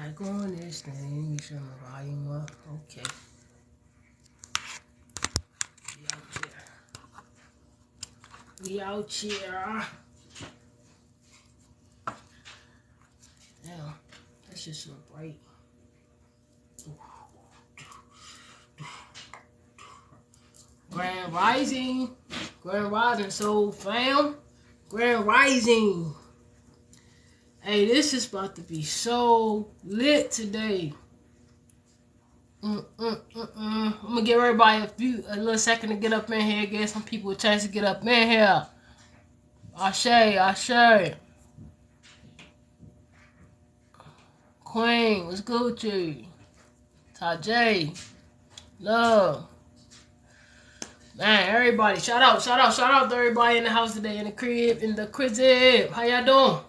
mic on this thing. Make sure my volume up. Okay. We out here. Damn, that's just so bright. Grand Rising. Grand Rising, soul fam. Grand Rising. Hey, this is about to be so lit today. I'm gonna give everybody a little second to get up in here, get some people a chance to get up in here. Ashe. Queen, what's good with you? Tajay, love. Man, everybody, shout out to everybody in the house today, in the crib, in the crib. How y'all doing?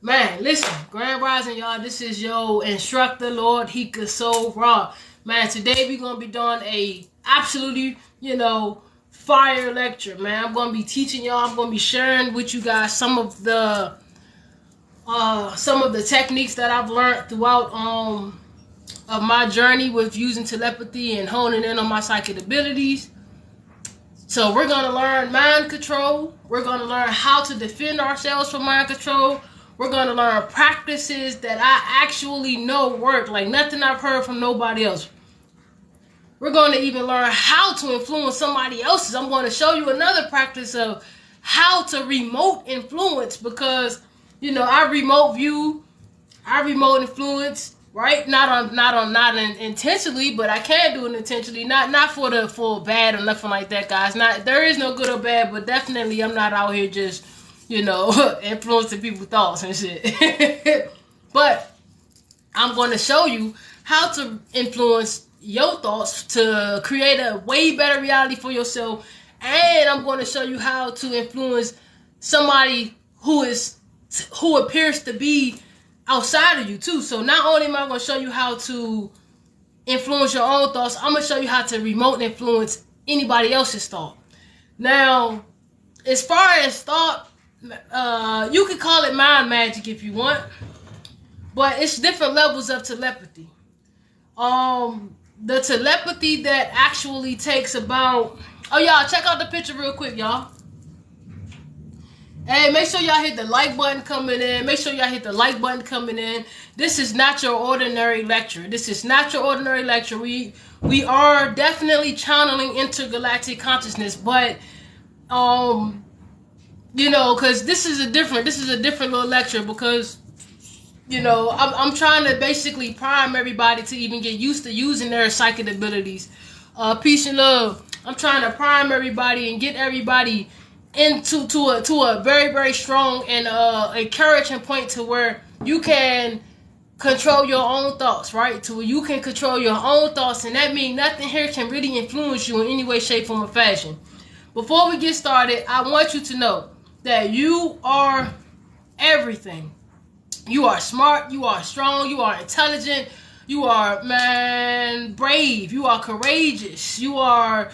Man, listen, Grand Rising, y'all. This is your instructor, Lord Hika Soul Ra. Man, today we're gonna be doing a absolutely, fire lecture, man. I'm gonna be teaching y'all. I'm gonna be sharing with you guys some of the techniques that I've learned throughout of my journey with using telepathy and honing in on my psychic abilities. So we're gonna learn mind control. We're gonna learn how to defend ourselves from mind control. We're going to learn practices that I actually know work, like nothing I've heard from nobody else. We're going to even learn how to influence somebody else's. I'm going to show you another practice of how to remote influence, because, I remote influence, right? Not intentionally, but I can do it intentionally. Not for bad or nothing like that, guys. There is no good or bad, but definitely I'm not out here just influencing people's thoughts and shit. But I'm going to show you how to influence your thoughts to create a way better reality for yourself. And I'm going to show you how to influence somebody who appears to be outside of you too. So not only am I going to show you how to influence your own thoughts, I'm going to show you how to remote influence anybody else's thought. Now, as far as thought, you can call it mind magic if you want, but it's different levels of telepathy. The telepathy that actually takes about, y'all check out the picture real quick, y'all. Hey, make sure y'all hit the like button coming in. This is not your ordinary lecture. We are definitely channeling intergalactic consciousness, but because this is a different little lecture, because I'm trying to basically prime everybody to even get used to using their psychic abilities. Peace and love. I'm trying to prime everybody and get everybody into a very, very strong and encouraging point to where you can control your own thoughts, right? To where you can control your own thoughts, and that means nothing here can really influence you in any way, shape, form, or fashion. Before we get started, I want you to know that you are everything. You are smart, you are strong, you are intelligent, you are, brave, you are courageous, you are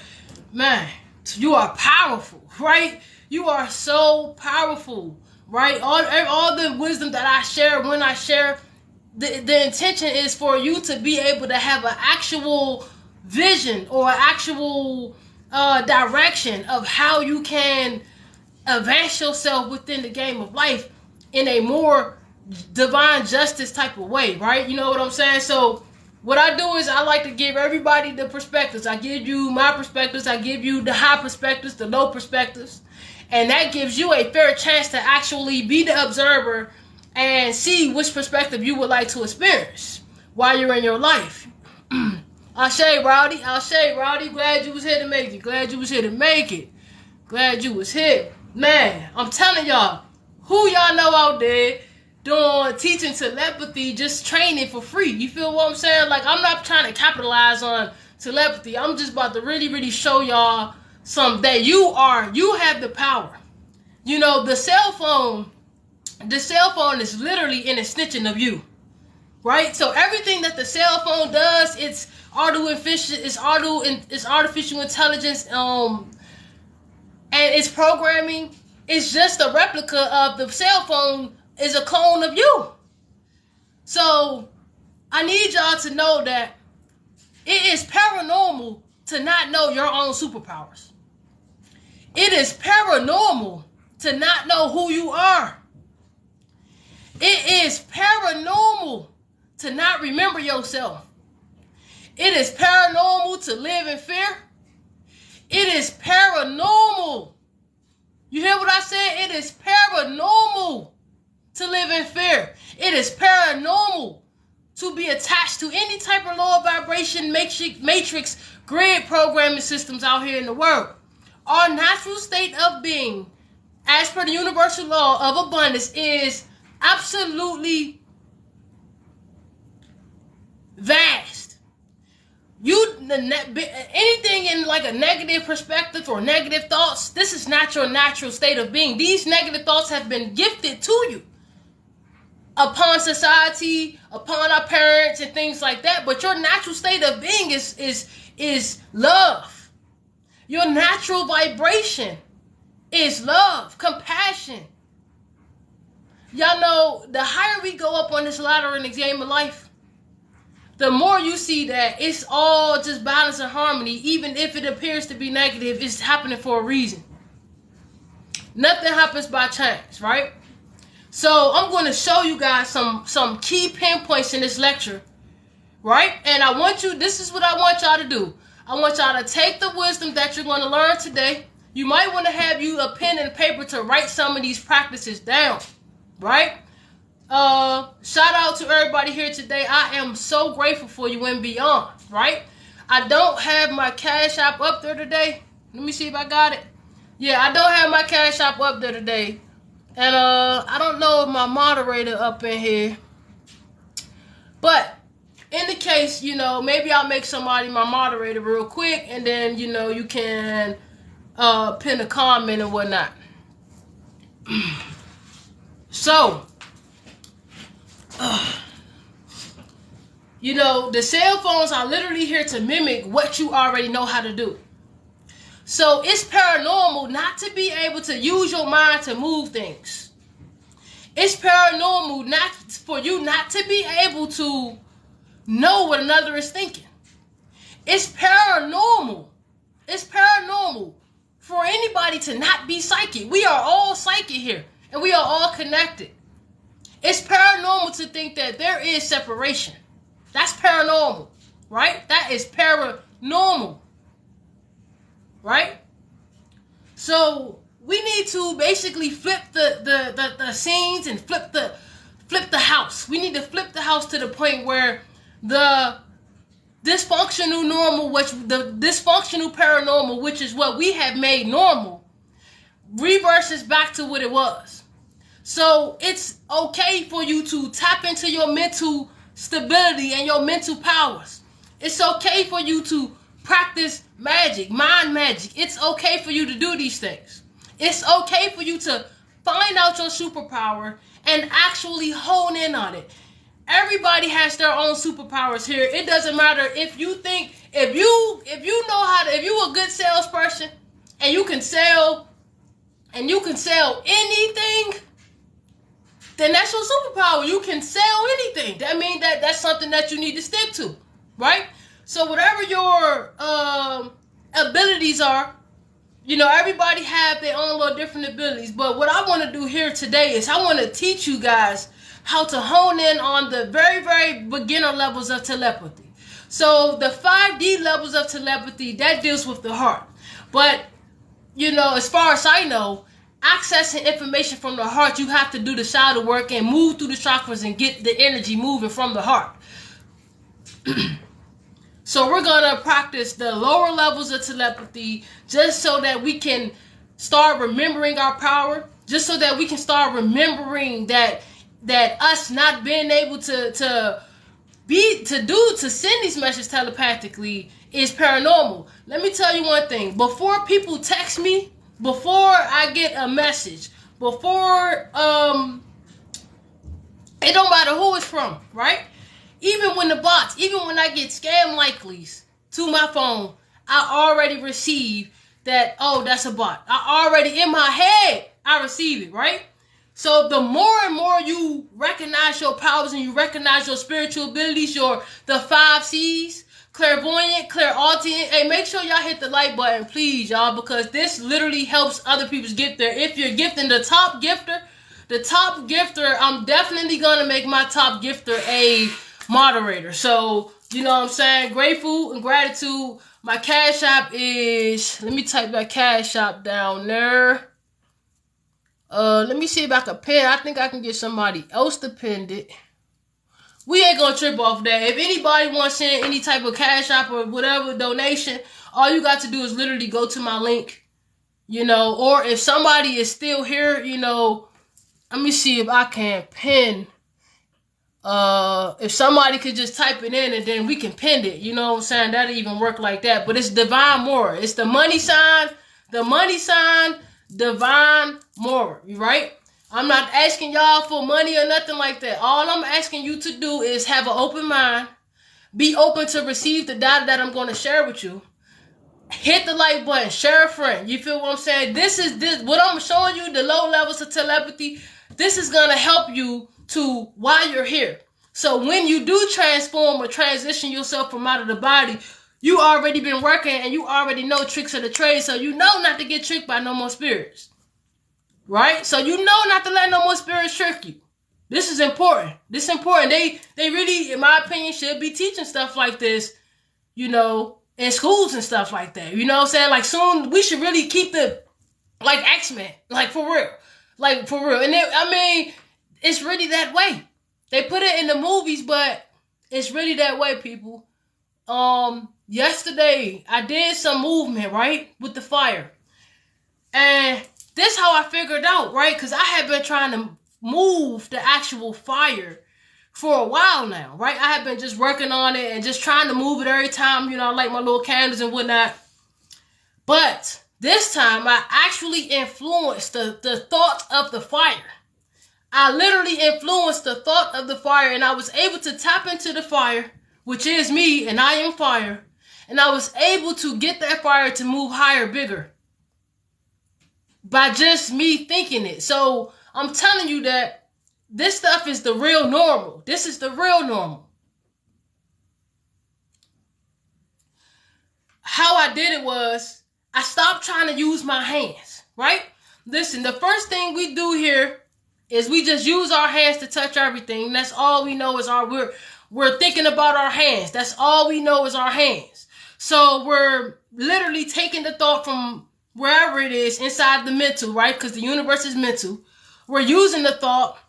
powerful, right? You are so powerful, right? All the wisdom that I share, when I share, the intention is for you to be able to have an actual vision or an actual direction of how you can advance yourself within the game of life in a more divine justice type of way, right? You know what I'm saying? So what I do is I like to give everybody the perspectives. I give you my perspectives. I give you the high perspectives, the low perspectives. And that gives you a fair chance to actually be the observer and see which perspective you would like to experience while you're in your life. Ashe, Rowdy. Glad you was here to make it. Glad you was here. Man, I'm telling y'all, who y'all know out there doing teaching telepathy, just training for free? You feel what I'm saying? Like, I'm not trying to capitalize on telepathy. I'm just about to really, really show y'all something that you have the power. The cell phone is literally an extension of you, right? So everything that the cell phone does, it's artificial intelligence, and its programming is just a replica of the cell phone, is a clone of you. So I need y'all to know that it is paranormal to not know your own superpowers. It is paranormal to not know who you are. It is paranormal to not remember yourself. It is paranormal to live in fear. It is paranormal. You hear what I said? It is paranormal to live in fear. It is paranormal to be attached to any type of lower vibration matrix grid programming systems out here in the world. Our natural state of being, as per the universal law of abundance, is absolutely vast. Anything in like a negative perspective or negative thoughts, this is not your natural state of being. These negative thoughts have been gifted to you upon society, upon our parents and things like that. But your natural state of being is love. Your natural vibration is love, compassion. Y'all know, the higher we go up on this ladder in the game of life, the more you see that it's all just balance and harmony. Even if it appears to be negative, it's happening for a reason. Nothing happens by chance, right? So I'm going to show you guys some key pinpoints in this lecture, right? And this is what I want y'all to do. I want y'all to take the wisdom that you're going to learn today. You might want to have you a pen and paper to write some of these practices down, right? Shout out to everybody here today. I am so grateful for you and beyond, right? I don't have my Cash App up there today. Let me see if I got it. Yeah, I don't have my Cash App up there today. And I don't know if my moderator up in here. But in the case, maybe I'll make somebody my moderator real quick, and then, you can pin a comment and whatnot. So, the cell phones are literally here to mimic what you already know how to do. So it's paranormal not to be able to use your mind to move things. It's paranormal for you not to be able to know what another is thinking. It's paranormal. It's paranormal for anybody to not be psychic. We are all psychic here, and we are all connected. It's paranormal to think that there is separation. That's paranormal, right? That is paranormal, right? So we need to basically flip the scenes and flip the house. We need to flip the house to the point where the dysfunctional paranormal, which is what we have made normal, reverses back to what it was. So it's okay for you to tap into your mental stability and your mental powers. It's okay for you to practice magic, mind magic. It's okay for you to do these things. It's okay for you to find out your superpower and actually hone in on it. Everybody has their own superpowers here. It doesn't matter if you you're a good salesperson and you can sell anything, then that's your superpower. You can sell anything. That means that's something that you need to stick to, right? So whatever your abilities are, everybody have their own little different abilities. But what I want to do here today is I want to teach you guys how to hone in on the very, very beginner levels of telepathy. So the 5D levels of telepathy, that deals with the heart. But, as far as I know, accessing information from the heart, you have to do the shadow work and move through the chakras and get the energy moving from the heart. So we're going to practice the lower levels of telepathy just so that we can start remembering our power, just so that we can start remembering that us not being able to send these messages telepathically is paranormal. Let me tell you one thing. Before people text me, before I get a message, before it don't matter who it's from, right? Even when I get scam likelies to my phone, I already receive that, oh, that's a bot. I already, in my head, I receive it, right? So the more and more you recognize your powers and you recognize your spiritual abilities, the 5 C's, clairvoyant, clairaudient. Hey, make sure y'all hit the like button, please, y'all, because this literally helps other people get there. If you're gifting the top gifter, I'm definitely gonna make my top gifter a moderator. So, you know what I'm saying? Grateful and gratitude. My Cash App is, let me type that Cash App down there. Let me see if I can pin. I think I can get somebody else to pin it. We ain't gonna trip off that. If anybody wants to send any type of Cash App or whatever donation, all you got to do is literally go to my link, you know, or if somebody is still here, you know, let me see if I can pin. If somebody could just type it in and then we can pin it, you know what I'm saying? That'll even work like that. But it's divinemoira. It's the money sign, divinemoira, right? I'm not asking y'all for money or nothing like that. All I'm asking you to do is have an open mind, be open to receive the data that I'm going to share with you. Hit the like button, share a friend. You feel what I'm saying? This what I'm showing you, the low levels of telepathy. This is going to help you to while you're here. So when you do transform or transition yourself from out of the body, you already been working and you already know tricks of the trade. So you know not to get tricked by no more spirits. Right? So you know not to let no more spirits trick you. This is important. This is important. They really, in my opinion, should be teaching stuff like this, you know, in schools and stuff like that. You know what I'm saying? Like soon we should really keep the, like X-Men, like for real. Like for real. And it's really that way. They put it in the movies, but it's really that way, people. Yesterday I did some movement, right? With the fire. And this how I figured out, right? Because I had been trying to move the actual fire for a while now, right? I have been just working on it and just trying to move it every time, you know, I light my little candles and whatnot. But this time I actually influenced the thought of the fire. I literally influenced the thought of the fire, and I was able to tap into the fire, which is me, and I am fire. And I was able to get that fire to move higher, bigger, by just me thinking it. So I'm telling you that this stuff is the real normal. This is the real normal. How I did it was I stopped trying to use my hands, right? Listen, the first thing we do here is we just use our hands to touch everything. That's all we know is we're thinking about our hands. That's all we know is our hands. So we're literally taking the thought from wherever it is inside the mental, right? Because the universe is mental. We're using the thought,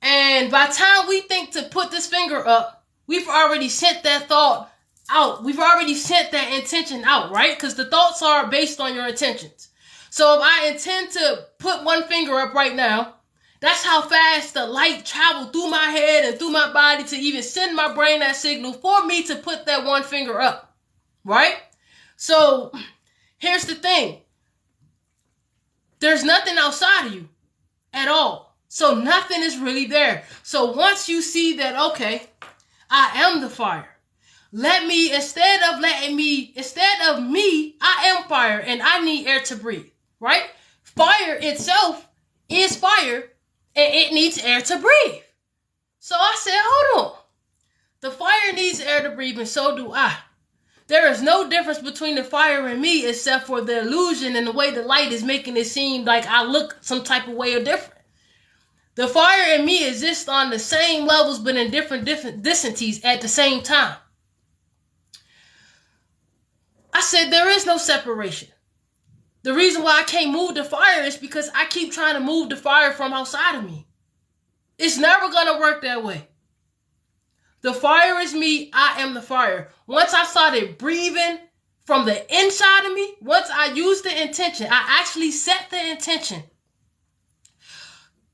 and by the time we think to put this finger up, we've already sent that thought out. We've already sent that intention out, right? Because the thoughts are based on your intentions. So if I intend to put one finger up right now, that's how fast the light traveled through my head and through my body to even send my brain that signal for me to put that one finger up, right? So here's the thing. There's nothing outside of you at all. So nothing is really there. So once you see that, okay, I am the fire. Instead of me, I am fire and I need air to breathe, right? Fire itself is fire and it needs air to breathe. So I said, hold on. The fire needs air to breathe and so do I. There is no difference between the fire and me except for the illusion and the way the light is making it seem like I look some type of way or different. The fire and me exist on the same levels but in different densities at the same time. I said there is no separation. The reason why I can't move the fire is because I keep trying to move the fire from outside of me. It's never going to work that way. The fire is me. I am the fire. Once I started breathing from the inside of me, once I used the intention, I actually set the intention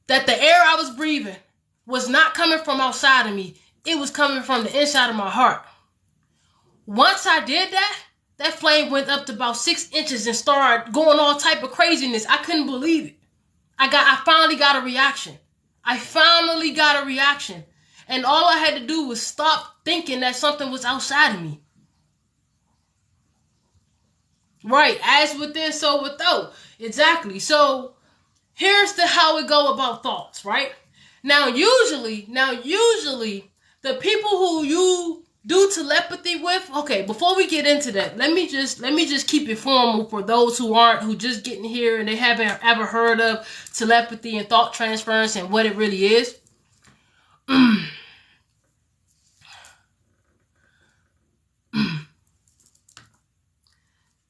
that the air I was breathing was not coming from outside of me. It was coming from the inside of my heart. Once I did that, that flame went up to about 6 inches and started going all type of craziness. I couldn't believe it. I finally got a reaction. And all I had to do was stop thinking that something was outside of me. Right. As within, so without. Exactly. So here's how it go about thoughts, right? Now usually, the people who you do telepathy with, okay, before we get into that, let me just keep it formal for those who just getting here and they haven't ever heard of telepathy and thought transference and what it really is.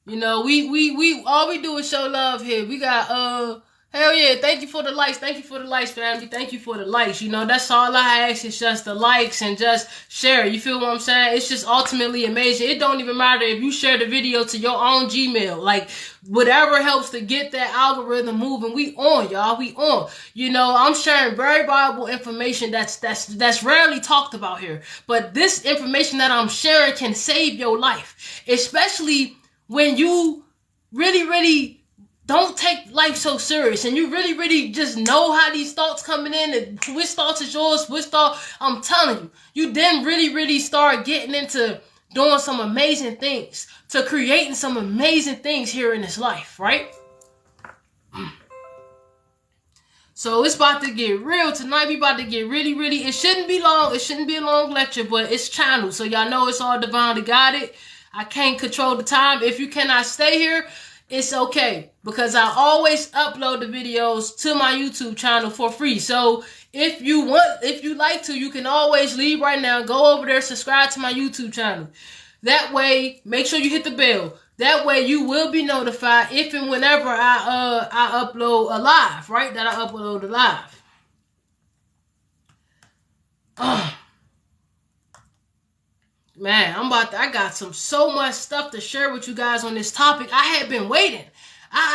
You know, we all we do is show love here. We got hell yeah, thank you for the likes. Thank you for the likes, family. Thank you for the likes. You know, that's all I ask is just the likes and just share. You feel what I'm saying? It's just ultimately amazing. It don't even matter if you share the video to your own Gmail. Like, whatever helps to get that algorithm moving. We on, y'all. We on. You know, I'm sharing very valuable information that's rarely talked about here. But this information that I'm sharing can save your life. Especially when you really don't take life so serious and you really just know how these thoughts coming in and which thoughts is yours, which thought, I'm telling you then really start getting into doing some amazing things, to creating some amazing things here in this life, right? So it's about to get real tonight. We about to get really, it shouldn't be long. It shouldn't be a long lecture, but it's channeled. So y'all know it's all divinely guided. I can't control the time. If you cannot stay here, it's okay, because I always upload the videos to my YouTube channel for free. So if you like to, you can always leave right now. Go over there, subscribe to my YouTube channel. That way, make sure you hit the bell. That way you will be notified if and whenever I upload a live, right? That I upload a live. Man, I got so much stuff to share with you guys on this topic. I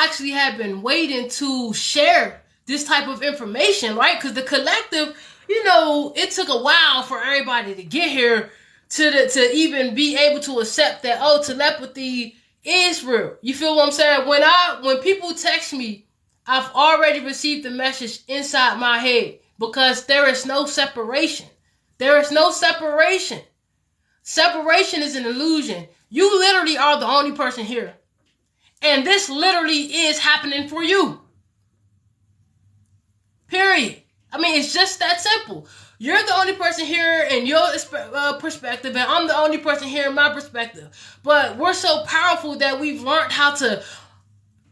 actually had been waiting to share this type of information, right? Because the collective, you know, it took a while for everybody to get here to even be able to accept that, oh, telepathy is real. You feel what I'm saying? When people text me, I've already received the message inside my head, because there is no separation. There is no separation. Separation is an illusion. You literally are the only person here. And this literally is happening for you. Period. I mean, it's just that simple. You're the only person here in your perspective, and I'm the only person here in my perspective. But we're so powerful that we've learned how to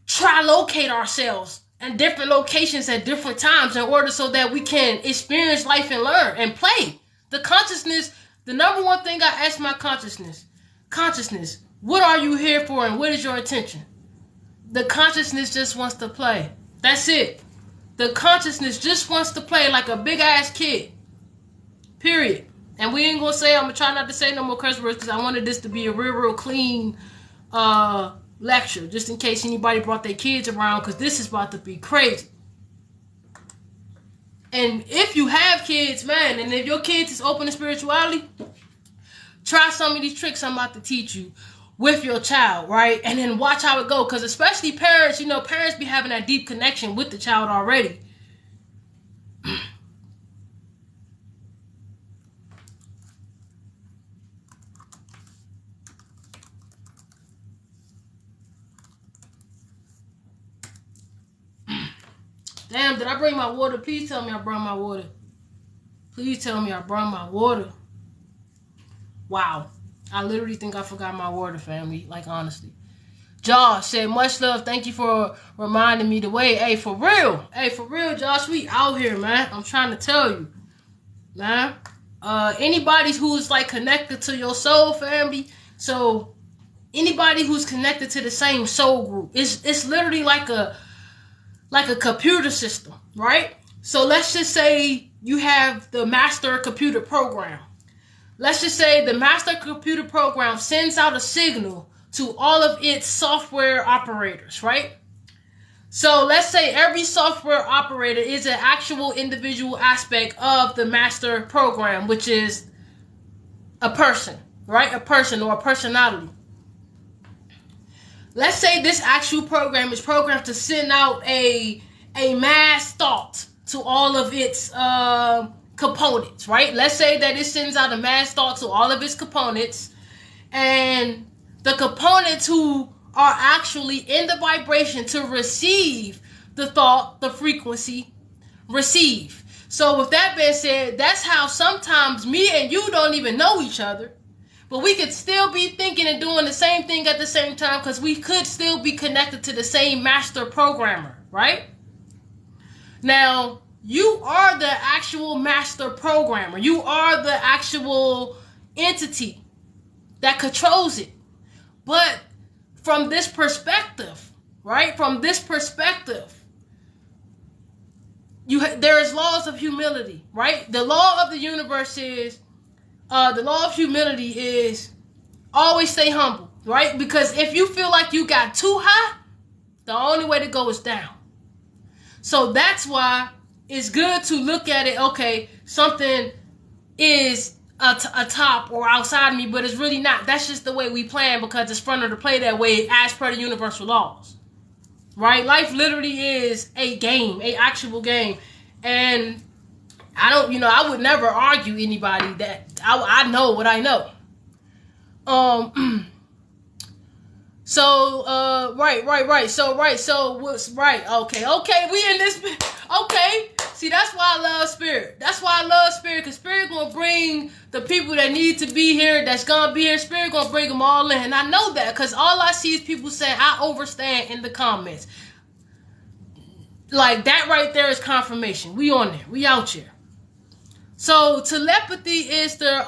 trilocate ourselves in different locations at different times in order so that we can experience life and learn and play. The consciousness. The number one thing I ask my consciousness, what are you here for and what is your intention? The consciousness just wants to play. That's it. The consciousness just wants to play like a big ass kid. Period. And we ain't gonna say, I'm gonna try not to say no more curse words because I wanted this to be a real clean lecture, just in case anybody brought their kids around, because this is about to be crazy. And if you have kids, man, and if your kids is open to spirituality, try some of these tricks I'm about to teach you with your child, right? And then watch how it goes. Because especially parents, you know, parents be having that deep connection with the child already. Damn, did I bring my water? Please tell me I brought my water. Please tell me I brought my water. Wow. I literally think I forgot my water, family. Like, honestly. Josh said, much love. Thank you for reminding me the way. Hey, for real. Hey, for real, Josh. We out here, man. I'm trying to tell you. Man. Anybody who's, like, connected to your soul, family. So, anybody who's connected to the same soul group. It's literally like a computer system, right? So let's just say you have the master computer program. Let's just say the master computer program sends out a signal to all of its software operators, right? So let's say every software operator is an actual individual aspect of the master program, which is a person, right? A person or a personality. Let's say this actual program is programmed to send out a mass thought to all of its components, right? Let's say that it sends out a mass thought to all of its components, and the components who are actually in the vibration to receive the thought, the frequency, receive. So with that being said, that's how sometimes me and you don't even know each other, but we could still be thinking and doing the same thing at the same time because we could still be connected to the same master programmer, right? Now, you are the actual master programmer. You are the actual entity that controls it. But from this perspective, right? From this perspective, there is laws of humility, right? The law of the universe is, the law of humility is always stay humble, right? Because if you feel like you got too high, the only way to go is down. So that's why it's good to look at it, okay, something is a top or outside of me, but it's really not. That's just the way we plan because it's funner to play that way as per the universal laws. Right? Life literally is a game, a actual game. And I would never argue anybody that I know what I know. Right. So what's right? Okay, we in this. Okay. See, that's why I love spirit. That's why I love spirit, because spirit gonna bring the people that need to be here, that's gonna be here. Spirit gonna bring them all in. And I know that, because all I see is people saying, I overstand in the comments. Like, that right there is confirmation. We on there. We out here. So, telepathy is the,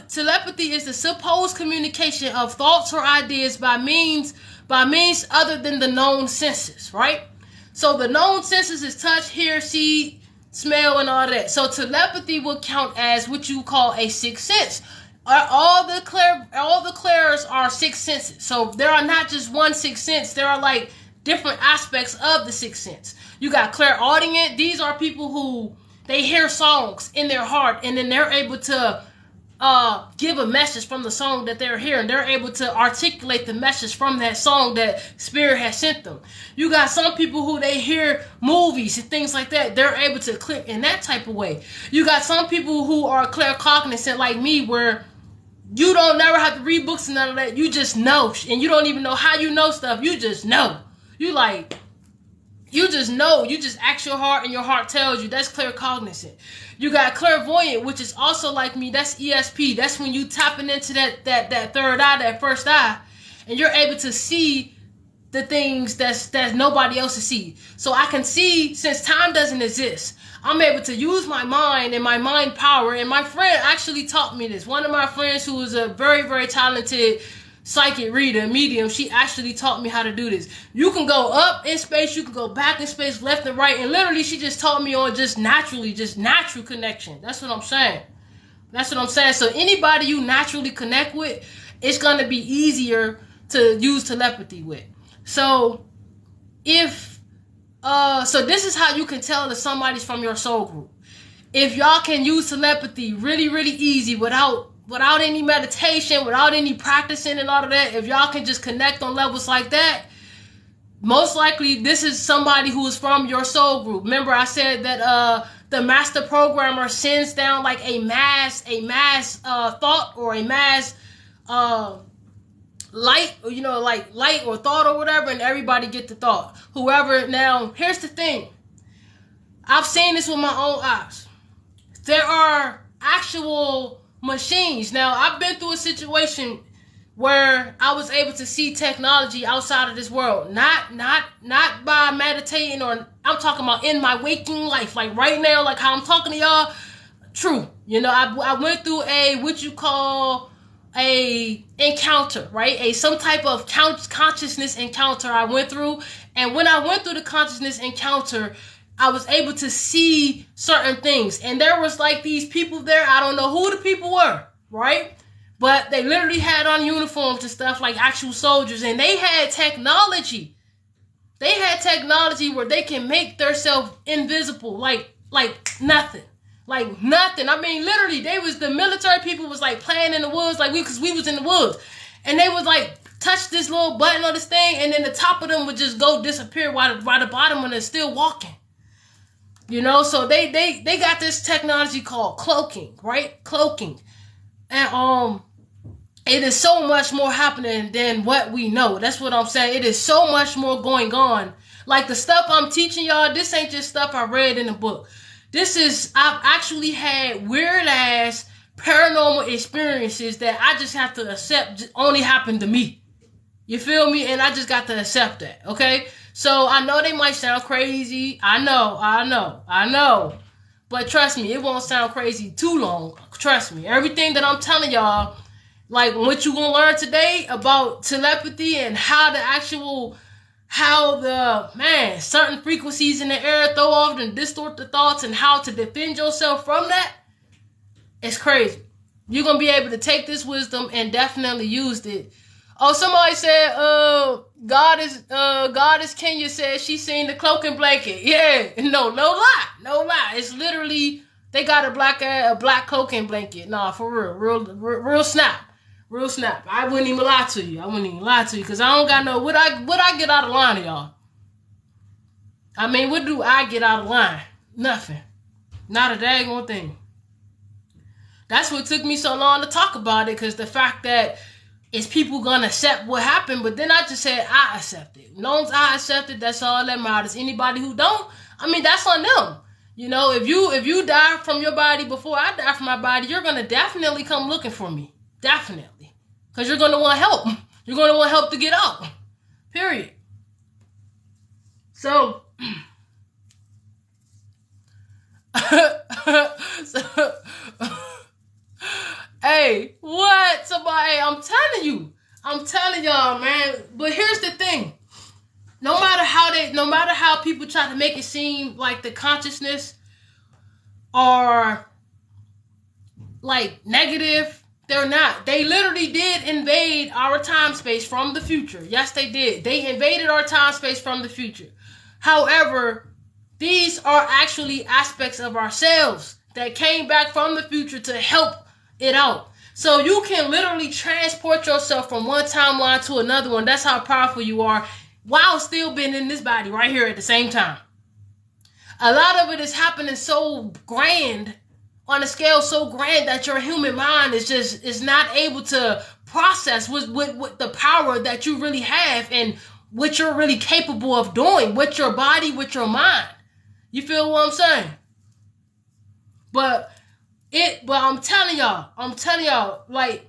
telepathy is the supposed communication of thoughts or ideas by means other than the known senses, right? So the known senses is touch, hear, see, smell, and all that. So telepathy will count as what you call a sixth sense. All the clairs are sixth senses. So there are not just one sixth sense. There are like different aspects of the sixth sense. You got clairaudient. These are people who they hear songs in their heart, and then they're able to give a message from the song that they're hearing. They're able to articulate the message from that song that spirit has sent them. You got some people who they hear movies and things like that. They're able to click in that type of way. You got some people who are claircognizant like me, where you don't never have to read books and none of that. You just know, and you don't even know how you know stuff. You just know. You just know. You just ask your heart, and your heart tells you. That's claircognizant. You got clairvoyant, which is also like me. That's ESP. That's when you tapping into that third eye, that first eye, and you're able to see the things that nobody else can see. So I can see, since time doesn't exist, I'm able to use my mind and my mind power. And my friend actually taught me this. One of my friends, who is a very, very talented psychic reader, medium, she actually taught me how to do this. You can go up in space, you can go back in space, left and right, and literally she just taught me on just natural connection. That's what I'm saying. So anybody you naturally connect with, it's gonna be easier to use telepathy with. So this is how you can tell if somebody's from your soul group. If y'all can use telepathy really, really easy without any meditation, without any practicing and all of that, if y'all can just connect on levels like that, most likely this is somebody who is from your soul group. Remember I said that the master programmer sends down like a mass thought, or a mass light, like light or thought or whatever, and everybody get the thought. Whoever. Now, here's the thing. I've seen this with my own eyes. There are actual machines. Now, I've been through a situation where I was able to see technology outside of this world. Not by meditating, or I'm talking about in my waking life, like right now, like how I'm talking to y'all. True. I went through what you call a encounter, right? Some type of consciousness encounter I went through. And when I went through the consciousness encounter, I was able to see certain things. And there was like these people there. I don't know who the people were, right? But they literally had on uniforms and stuff like actual soldiers. And they had technology. They had technology where they can make themselves invisible, like nothing. Like nothing. I mean, literally, the military people was like playing in the woods, like because we was in the woods. And they would like touch this little button on this thing, and then the top of them would just go disappear while the bottom one is still walking. So they got this technology called cloaking, right? Cloaking. And it is so much more happening than what we know. That's what I'm saying. It is so much more going on. Like the stuff I'm teaching y'all, this ain't just stuff I read in a book. I've actually had weird ass paranormal experiences that I just have to accept only happened to me. You feel me? And I just got to accept that, okay? So I know they might sound crazy. I know. But trust me, it won't sound crazy too long. Trust me. Everything that I'm telling y'all, like what you gonna learn today about telepathy and how the certain frequencies in the air throw off and distort the thoughts and how to defend yourself from that, it's crazy. You're gonna be able to take this wisdom and definitely use it. Oh, somebody said, Goddess Kenya said she seen the cloak and blanket. Yeah, no lie. It's literally they got a black cloak and blanket. Nah, for real snap. Real snap. I wouldn't even lie to you. Because I don't got no what I get out of line of y'all. I mean, what do I get out of line? Nothing. Not a daggone thing. That's what took me so long to talk about it, because the fact that is people gonna accept what happened, but then I just said I accept it. As long as I accept it, that's all that matters. Anybody who don't, I mean, that's on them. You know, if you die from your body before I die from my body, you're gonna definitely come looking for me. Definitely. Because you're gonna want help. You're gonna want help to get out. Period. So so hey, what? Somebody, I'm telling y'all, man. But here's the thing. No matter how people try to make it seem like the consciousness are like negative, they're not. They literally did invade our time space from the future. Yes, they did. They invaded our time space from the future. However, these are actually aspects of ourselves that came back from the future to help it out. So you can literally transport yourself from one timeline to another one. That's how powerful you are, while still being in this body right here at the same time. A lot of it is happening so grand, on a scale so grand, that your human mind is not able to process with the power that you really have and what you're really capable of doing with your body, with your mind. You feel what I'm saying? But I'm telling y'all, like,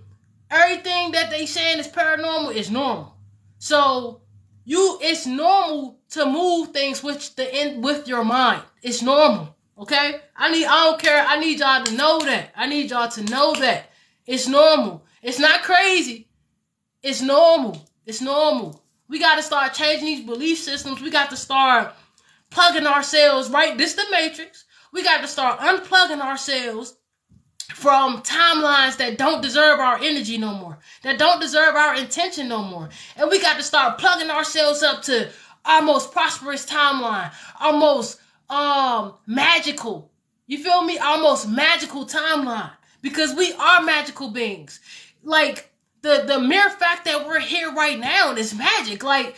everything that they saying is paranormal is normal. So it's normal to move things with your mind. It's normal. Okay? I don't care. I need y'all to know that. It's normal. It's not crazy. It's normal. We got to start changing these belief systems. We got to start plugging ourselves, right? This the matrix. We got to start unplugging ourselves from timelines that don't deserve our energy no more, that don't deserve our intention no more. And we got to start plugging ourselves up to our most prosperous timeline, our most magical, you feel me? Our most magical timeline, because we are magical beings. Like the mere fact that we're here right now is magic. Like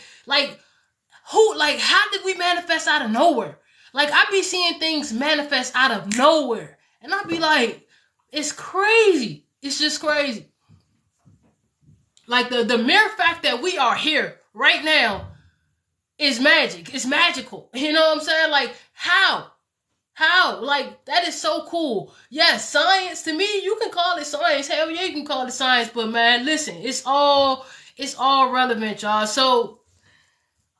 how did we manifest out of nowhere? Like, I be seeing things manifest out of nowhere, and I be like, it's crazy. It's just crazy. Like the mere fact that we are here right now is magic. It's magical. You know what I'm saying? Like, how? Like, that is so cool. Yes, science, to me, you can call it science. Hell yeah, you can call it science. But man, listen, it's all relevant, y'all. So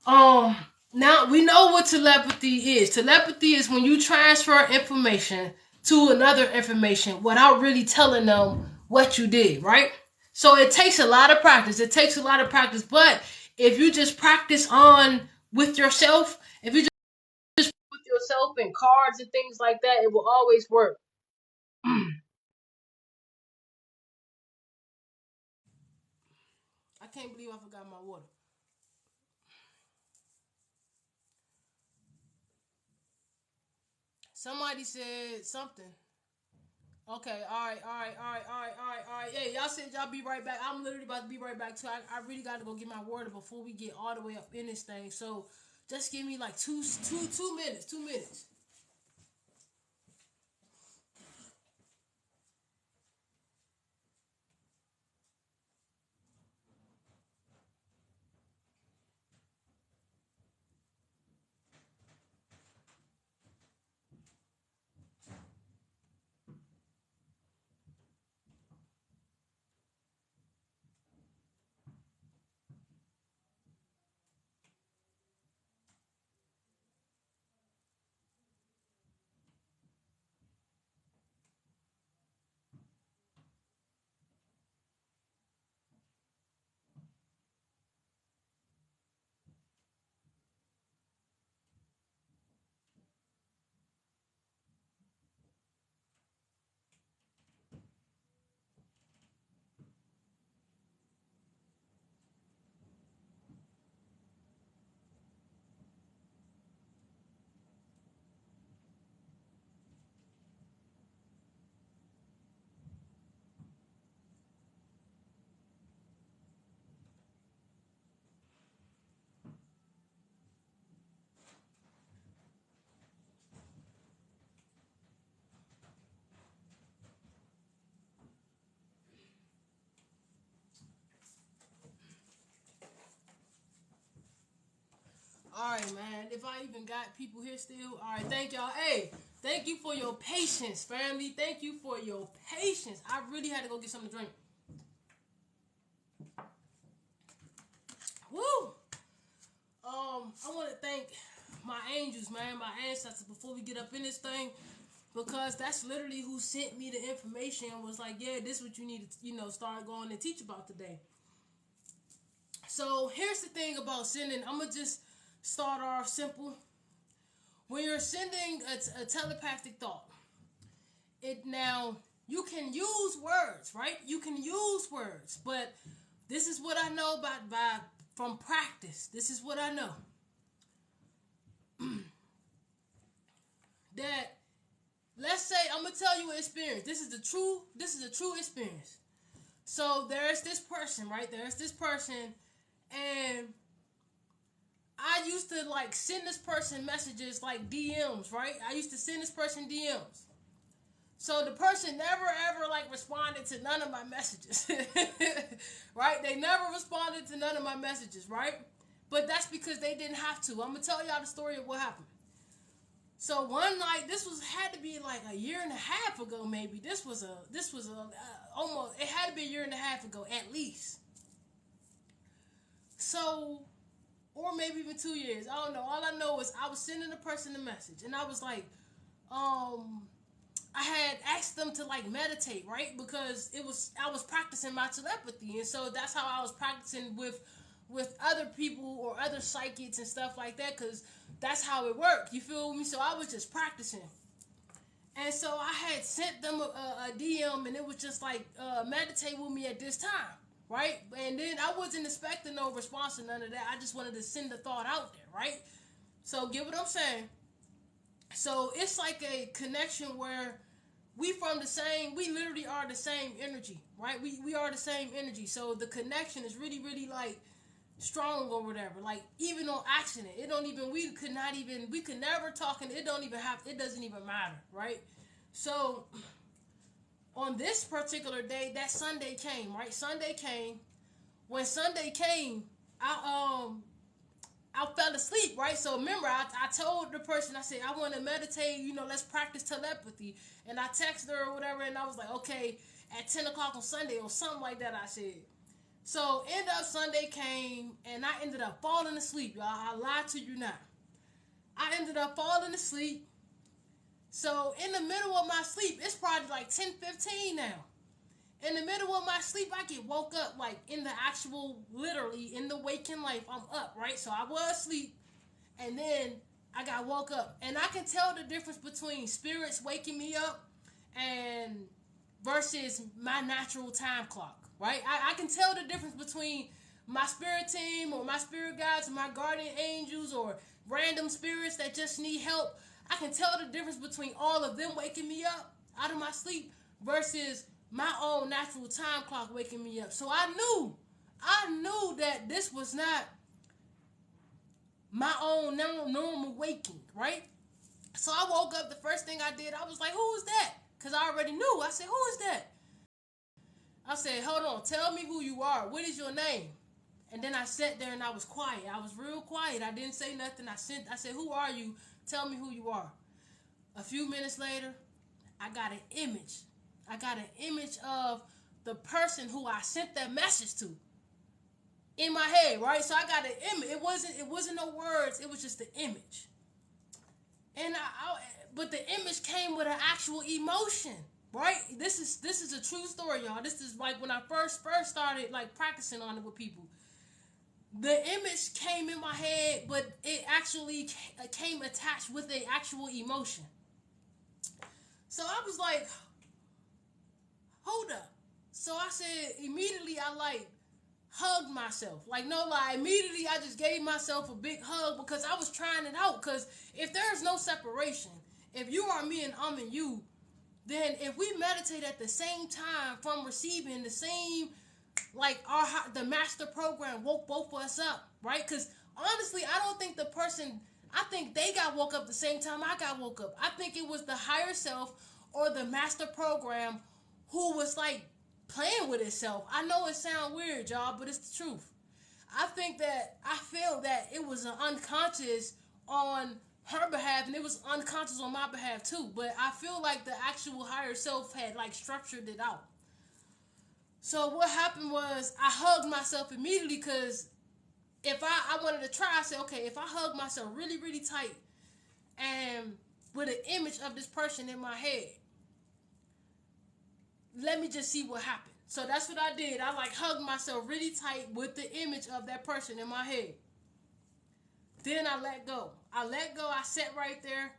now we know what telepathy is. Telepathy is when you transfer information to another information without really telling them what you did, right? So it takes a lot of practice. But if you just practice on with yourself, if you just with yourself and cards and things like that, it will always work. I can't believe I forgot my water. Somebody said something. Okay, all right. Hey, y'all said y'all be right back. I'm literally about to be right back too. I really got to go get my water before we get all the way up in this thing. So just give me like two minutes. 2 minutes. if I even got people here still. All right, thank y'all. Hey, thank you for your patience, family. Thank you for your patience. I really had to go get something to drink. Woo! I want to thank my angels, man, my ancestors, before we get up in this thing, because that's literally who sent me the information and was like, yeah, this is what you need to, start going and teach about today. So here's the thing about sending. I'm going to just start off simple. When you're sending a telepathic thought, you can use words, right? You can use words, but this is what I know from practice. This is what I know. That, let's say, I'm gonna tell you an experience. This is a true experience. So there's this person, right? And I used to send this person messages like DMs, right? I used to send this person DMs. So the person never ever responded to none of my messages. Right? They never responded to none of my messages, right? But that's because they didn't have to. I'm gonna tell y'all the story of what happened. So one night, had to be a year and a half ago, maybe. It had to be a year and a half ago, at least. So, or maybe even 2 years. I don't know. All I know is I was sending the person a message, and I was like, I had asked them to meditate, right? Because I was practicing my telepathy, and so that's how I was practicing with other people or other psychics and stuff like that, because that's how it worked. You feel me? So I was just practicing. And so I had sent them a DM, and it was just meditate with me at this time, right? And then I wasn't expecting no response or none of that. I just wanted to send the thought out there, right? So get what I'm saying? So it's like a connection where we literally are the same energy, right? We are the same energy. So the connection is really, really strong or whatever. Even on accident, we could never talk, and it doesn't even matter, right? So on this particular day, that Sunday came, right? Sunday came. When Sunday came, I fell asleep, right? So remember, I told the person, I said, I want to meditate, let's practice telepathy. And I texted her or whatever, and I was like, okay, at 10 o'clock on Sunday or something like that, I said. So end up Sunday came, and I ended up falling asleep, y'all. I lied to you not. I ended up falling asleep. So in the middle of my sleep, it's probably 10:15 now. In the middle of my sleep, I get woke up literally in the waking life. I'm up, right? So I was asleep, and then I got woke up, and I can tell the difference between spirits waking me up and versus my natural time clock, right? I can tell the difference between my spirit team or my spirit guides or my guardian angels or random spirits that just need help. I can tell the difference between all of them waking me up out of my sleep versus my own natural time clock waking me up. So I knew that this was not my own normal waking, right? So I woke up, the first thing I did, I was like, who is that? Because I already knew. I said, who is that? I said, hold on, tell me who you are. What is your name? And then I sat there and I was quiet. I was real quiet. I didn't say nothing. I said, who are you? Tell me who you are. A few minutes later, I got an image. I got an image of the person who I sent that message to in my head, right? So I got an image. It wasn't no words. It was just the image. And but the image came with an actual emotion, right? This is a true story, y'all. This is when I first started practicing on it with people. The image came in my head, but it actually came attached with an actual emotion. So I was like, hold up. So I said, immediately I hugged myself. No lie, immediately I just gave myself a big hug because I was trying it out. Because if there's no separation, if you are me and I'm in you, then if we meditate at the same time from receiving the same, the master program woke both of us up, right? Because honestly, I don't think I think they got woke up the same time I got woke up. I think it was the higher self or the master program who was playing with itself. I know it sounds weird, y'all, but it's the truth. I feel that it was an unconscious on her behalf, and it was unconscious on my behalf too. But I feel like the actual higher self had like structured it out. So what happened was I hugged myself immediately, because if I wanted to try, I said, okay, if I hug myself really, really tight and with an image of this person in my head, let me just see what happened. So that's what I did. I like hugged myself really tight with the image of that person in my head. Then I let go. I sat right there.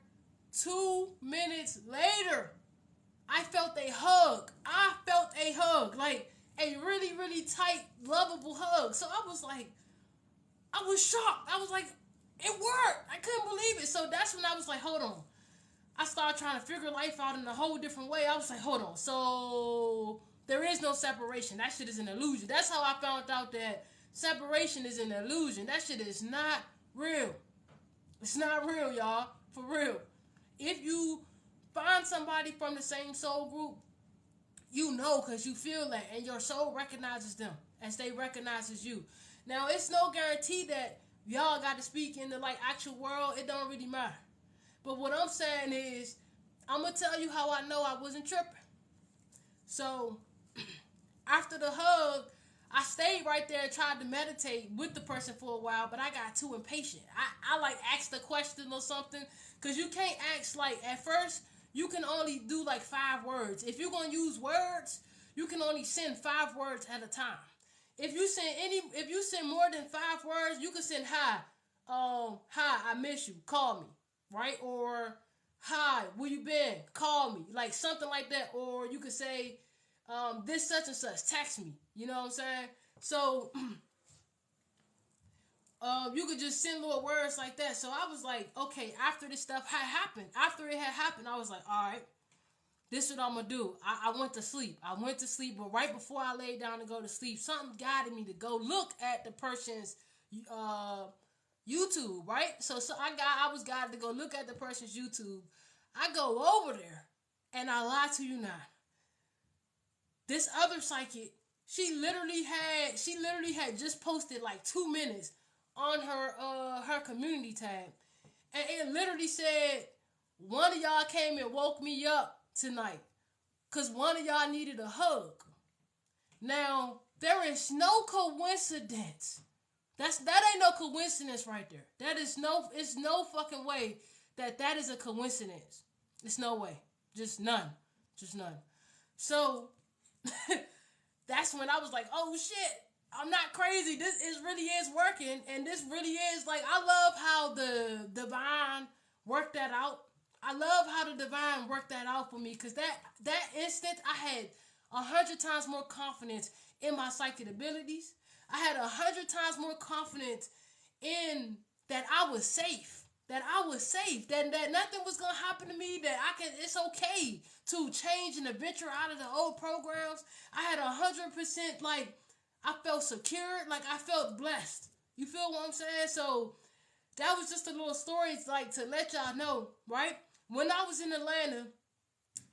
2 minutes later, I felt a hug. Like a really, really tight, lovable hug. So I was like, I was shocked. I was like, it worked. I couldn't believe it. So that's when I was like, hold on. I started trying to figure life out in a whole different way. I was like, hold on. So there is no separation. That shit is an illusion. That's how I found out that separation is an illusion. That shit is not real. It's not real, y'all. For real. If you find somebody from the same soul group, you know, because you feel that, and your soul recognizes them as they recognizes you. Now, it's no guarantee that y'all got to speak in the like actual world. It don't really matter. But what I'm saying is, I'm going to tell you how I know I wasn't tripping. So, after the hug, I stayed right there and tried to meditate with the person for a while, but I got too impatient. I like asked a question or something, because you can't ask, like, at first, you can only do like 5 words. If you're going to use words, you can only send 5 words at a time. If you send more than 5 words, you can send hi, I miss you, call me. Right? Or, hi, where you been? Call me. Like, something like that. Or you could say, this such and such, text me. You know what I'm saying? So, you could just send little words like that. So I was like, okay, after this stuff had happened, I was like, all right, this is what I'm going to do. I went to sleep. But right before I laid down to go to sleep, something guided me to go look at the person's, YouTube, right? So I was guided to go look at the person's YouTube. I go over there, and I lie to you not. This other psychic, she literally had just posted like 2 minutes on her community tab, and it literally said, one of y'all came and woke me up tonight because one of y'all needed a hug. Now, there is no coincidence. That ain't no coincidence right there. It's no fucking way that is a coincidence. It's no way. Just none. So that's when I was like, oh shit, I'm not crazy. Really is working, and this really is like, I love how the divine worked that out. For me, because that instant I had 100 times more confidence in my psychic abilities. I had 100 times more confidence in that I was safe. That nothing was gonna happen to me. It's okay to change and venture out of the old programs. I had 100%, like, I felt secure, like I felt blessed. You feel what I'm saying? So that was just a little story, like, to let y'all know, right? When I was in Atlanta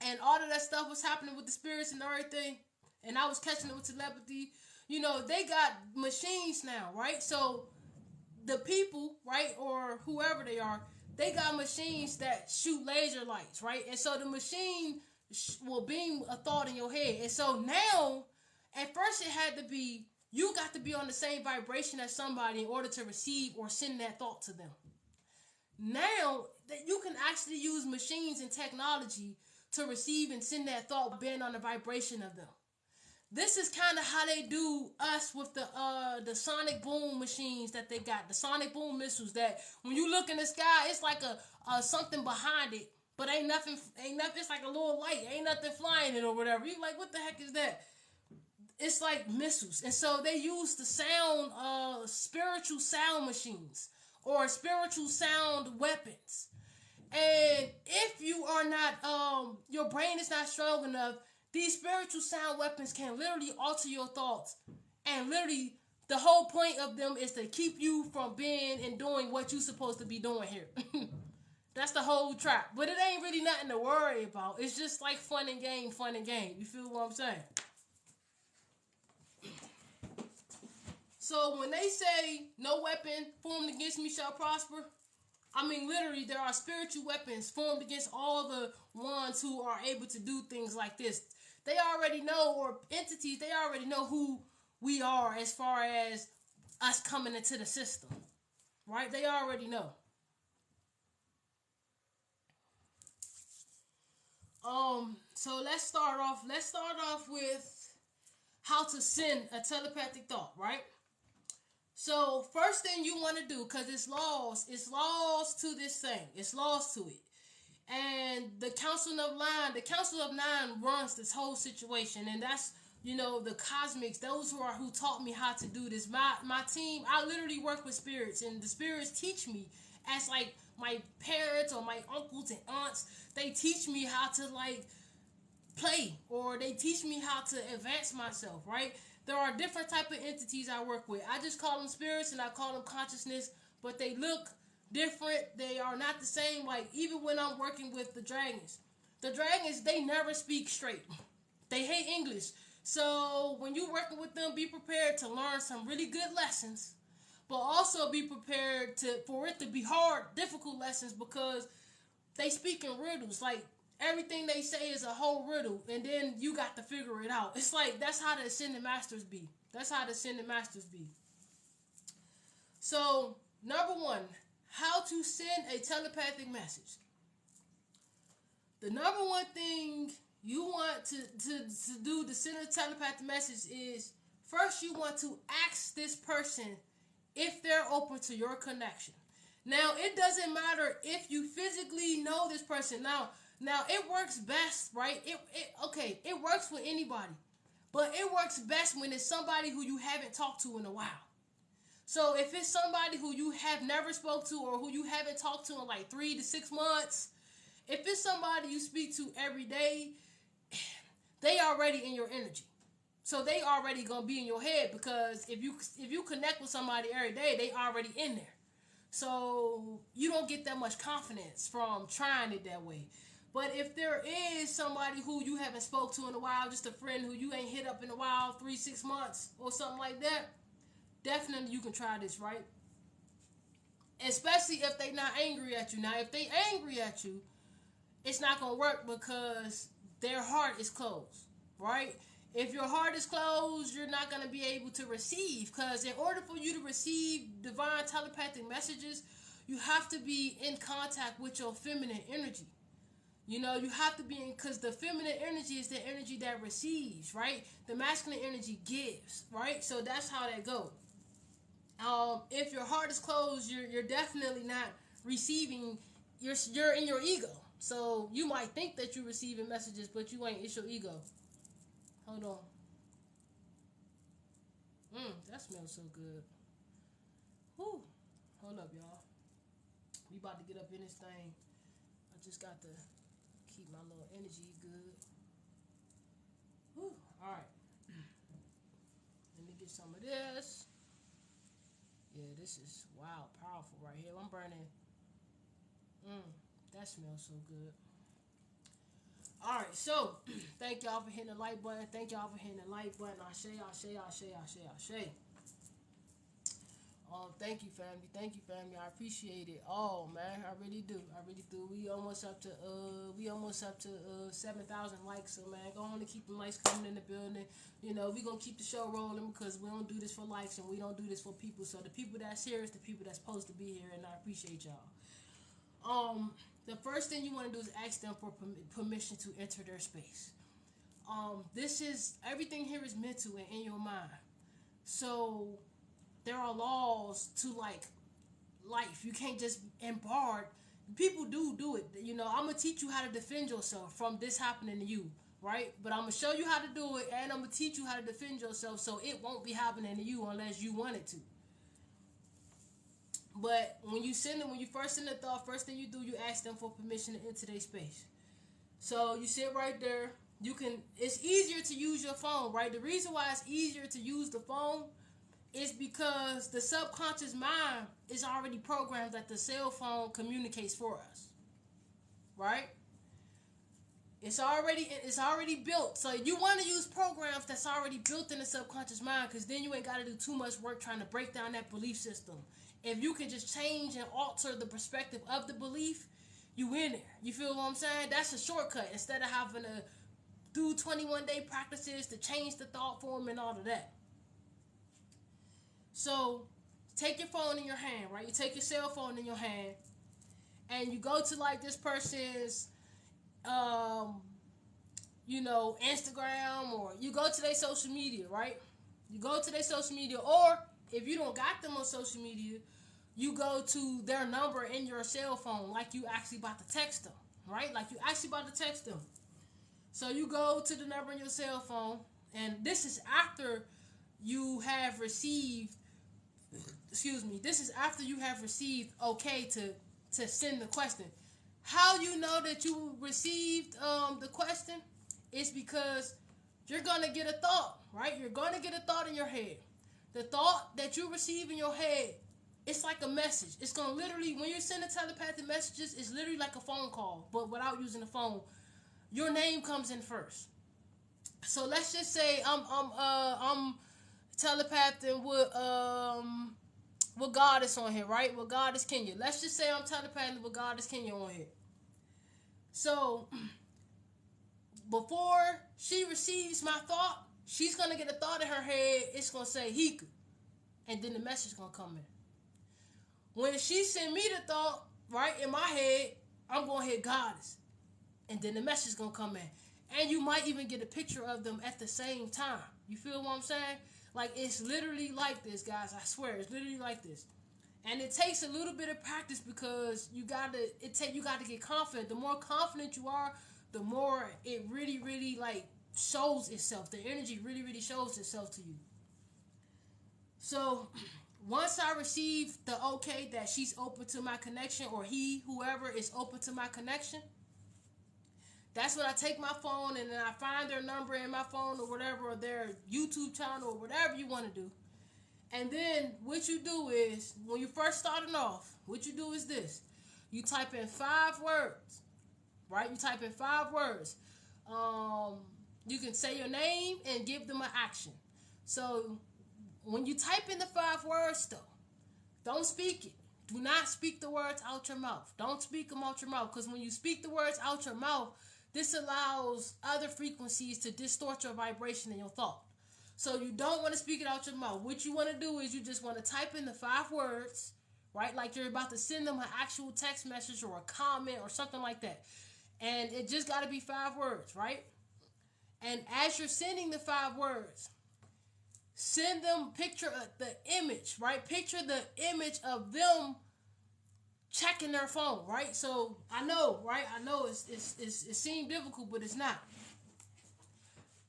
and all of that stuff was happening with the spirits and everything, and I was catching it with telepathy, they got machines now, right? So the people, right, or whoever they are, they got machines that shoot laser lights, right? And so the machine will beam a thought in your head. And so now, at first it had to be, you got to be on the same vibration as somebody in order to receive or send that thought to them. Now that you can actually use machines and technology to receive and send that thought being on the vibration of them. This is kind of how they do us with the sonic boom machines that they got, the sonic boom missiles that when you look in the sky, it's like a something behind it, but ain't nothing. It's like a little light, ain't nothing flying it or whatever. You like, what the heck is that? It's like missiles, and so they use the sound, spiritual sound machines or spiritual sound weapons. And if you are not, your brain is not strong enough, these spiritual sound weapons can literally alter your thoughts. And literally, the whole point of them is to keep you from being and doing what you're supposed to be doing here. That's the whole trap. But it ain't really nothing to worry about. It's just like fun and game. You feel what I'm saying? So when they say, no weapon formed against me shall prosper, I mean, literally, there are spiritual weapons formed against all the ones who are able to do things like this. They already know, or entities, they already know who we are as far as us coming into the system. Right? They already know. So let's start off. Let's start off with how to send a telepathic thought, right? So first thing you want to do, because it's laws to this thing. It's laws to it. And the Council of Nine runs this whole situation, and that's, you know, the cosmics, those who taught me how to do this. My team, I literally work with spirits, and the spirits teach me as like my parents or my uncles and aunts. They teach me how to like play, or they teach me how to advance myself, right? There are different type of entities I work with. I just call them spirits and I call them consciousness, but they look different. They are not the same. Like, even when I'm working with the dragons, they never speak straight. They hate English. So when you're working with them, be prepared to learn some really good lessons, but also be prepared for it to be hard, difficult lessons, because they speak in riddles. Like, everything they say is a whole riddle, and then you got to figure it out. It's like, that's how the Ascended Masters be. So, number one, how to send a telepathic message. The number one thing you want to do to send a telepathic message is, first you want to ask this person if they're open to your connection. Now, it doesn't matter if you physically know this person. Now it works best, right? It works with anybody, but it works best when it's somebody who you haven't talked to in a while. So if it's somebody who you have never spoke to, or who you haven't talked to in like 3 to 6 months, if it's somebody you speak to every day, they already in your energy. So they already gonna be in your head, because if you connect with somebody every day, they already in there. So you don't get that much confidence from trying it that way. But if there is somebody who you haven't spoke to in a while, just a friend who you ain't hit up in a while, 3-6 months or something like that, definitely you can try this, right? Especially if they not angry at you. Now, if they angry at you, it's not gonna work, because their heart is closed, right? If your heart is closed, you're not gonna be able to receive, because in order for you to receive divine telepathic messages, you have to be in contact with your feminine energy. You know, you have to be in, because the feminine energy is the energy that receives, right? The masculine energy gives, right? So that's how that goes. If your heart is closed, you're definitely not receiving. You're in your ego. So you might think that you're receiving messages, but you ain't. It's your ego. Hold on. That smells so good. Whew. Hold up, y'all. We about to get up in this thing. I just got to keep my little energy good. Whew. Alright. Let me get some of this. Yeah, this is wild, powerful right here. I'm burning. That smells so good. Alright, so thank y'all for hitting the like button. Thank y'all for hitting the like button. Ashe. Thank you, family. I appreciate it. Oh man, I really do. We almost up to 7,000 likes. So man, go on and keep the likes coming in the building. You know, we gonna keep the show rolling, because we don't do this for likes, and we don't do this for people. So the people that's here is the people that's supposed to be here, and I appreciate y'all. The first thing you want to do is ask them for permission to enter their space. This is, everything here is mental and in your mind. So there are laws to like life. You can't just embark. People do it. You know, I'm gonna teach you how to defend yourself from this happening to you, right? But I'm gonna show you how to do it, and I'm gonna teach you how to defend yourself, so it won't be happening to you unless you want it to. But when you first send the thought, first thing you do, you ask them for permission to enter their space. So you sit right there. It's easier to use your phone, right? The reason why it's easier to use the phone is because the subconscious mind is already programmed that the cell phone communicates for us, right? It's already built. So you want to use programs that's already built in the subconscious mind, because then you ain't got to do too much work trying to break down that belief system. If you can just change and alter the perspective of the belief, you in there. You feel what I'm saying? That's a shortcut instead of having to do 21-day practices to change the thought form and all of that. So take your phone in your hand, right? You take your cell phone in your hand and you go to like this person's Instagram, or you go to their social media, right? You go to their social media, or if you don't got them on social media, you go to their number in your cell phone, like you actually about to text them, right? Like you actually about to text them. So you go to the number in your cell phone, and this is after you have received, this is after you have received okay to send the question. How you know that you received the question? It's because you're going to get a thought, right? You're going to get a thought in your head. The thought that you receive in your head, it's like a message. It's going to literally, when you're sending telepathic messages, it's literally like a phone call, but without using the phone. Your name comes in first. So let's just say I'm telepathing with Goddess on here, right? With Goddess Kenya. Let's just say I'm telepathing with Goddess Kenya on here. So before she receives my thought, she's gonna get a thought in her head. It's gonna say Hika, and then the message is gonna come in. When she send me the thought, right, in my head, I'm gonna hit Goddess, and then the message is gonna come in. And you might even get a picture of them at the same time. You feel what I'm saying? Like, it's literally like this, guys. I swear, it's literally like this. And it takes a little bit of practice, because you gotta get confident. The more confident you are, the more it really, really like shows itself. The energy really, really shows itself to you. So once I receive the okay that she's open to my connection, or whoever is open to my connection, that's when I take my phone and then I find their number in my phone, or whatever, or their YouTube channel, or whatever you want to do. And then what you do is, when you first starting off, what you do is this. You type in 5 words, right? You type in 5 words. You can say your name and give them an action. So when you type in the 5 words, though, don't speak it. Do not speak the words out your mouth. Don't speak them out your mouth, because when you speak the words out your mouth, this allows other frequencies to distort your vibration and your thought. So you don't want to speak it out your mouth. What you want to do is you just want to type in the 5 words, right? Like you're about to send them an actual text message or a comment or something like that. And it just got to be 5 words, right? And as you're sending the 5 words, send them, picture the image, right? Picture the image of them checking their phone, right? So I know, right? I know it seems difficult, but it's not.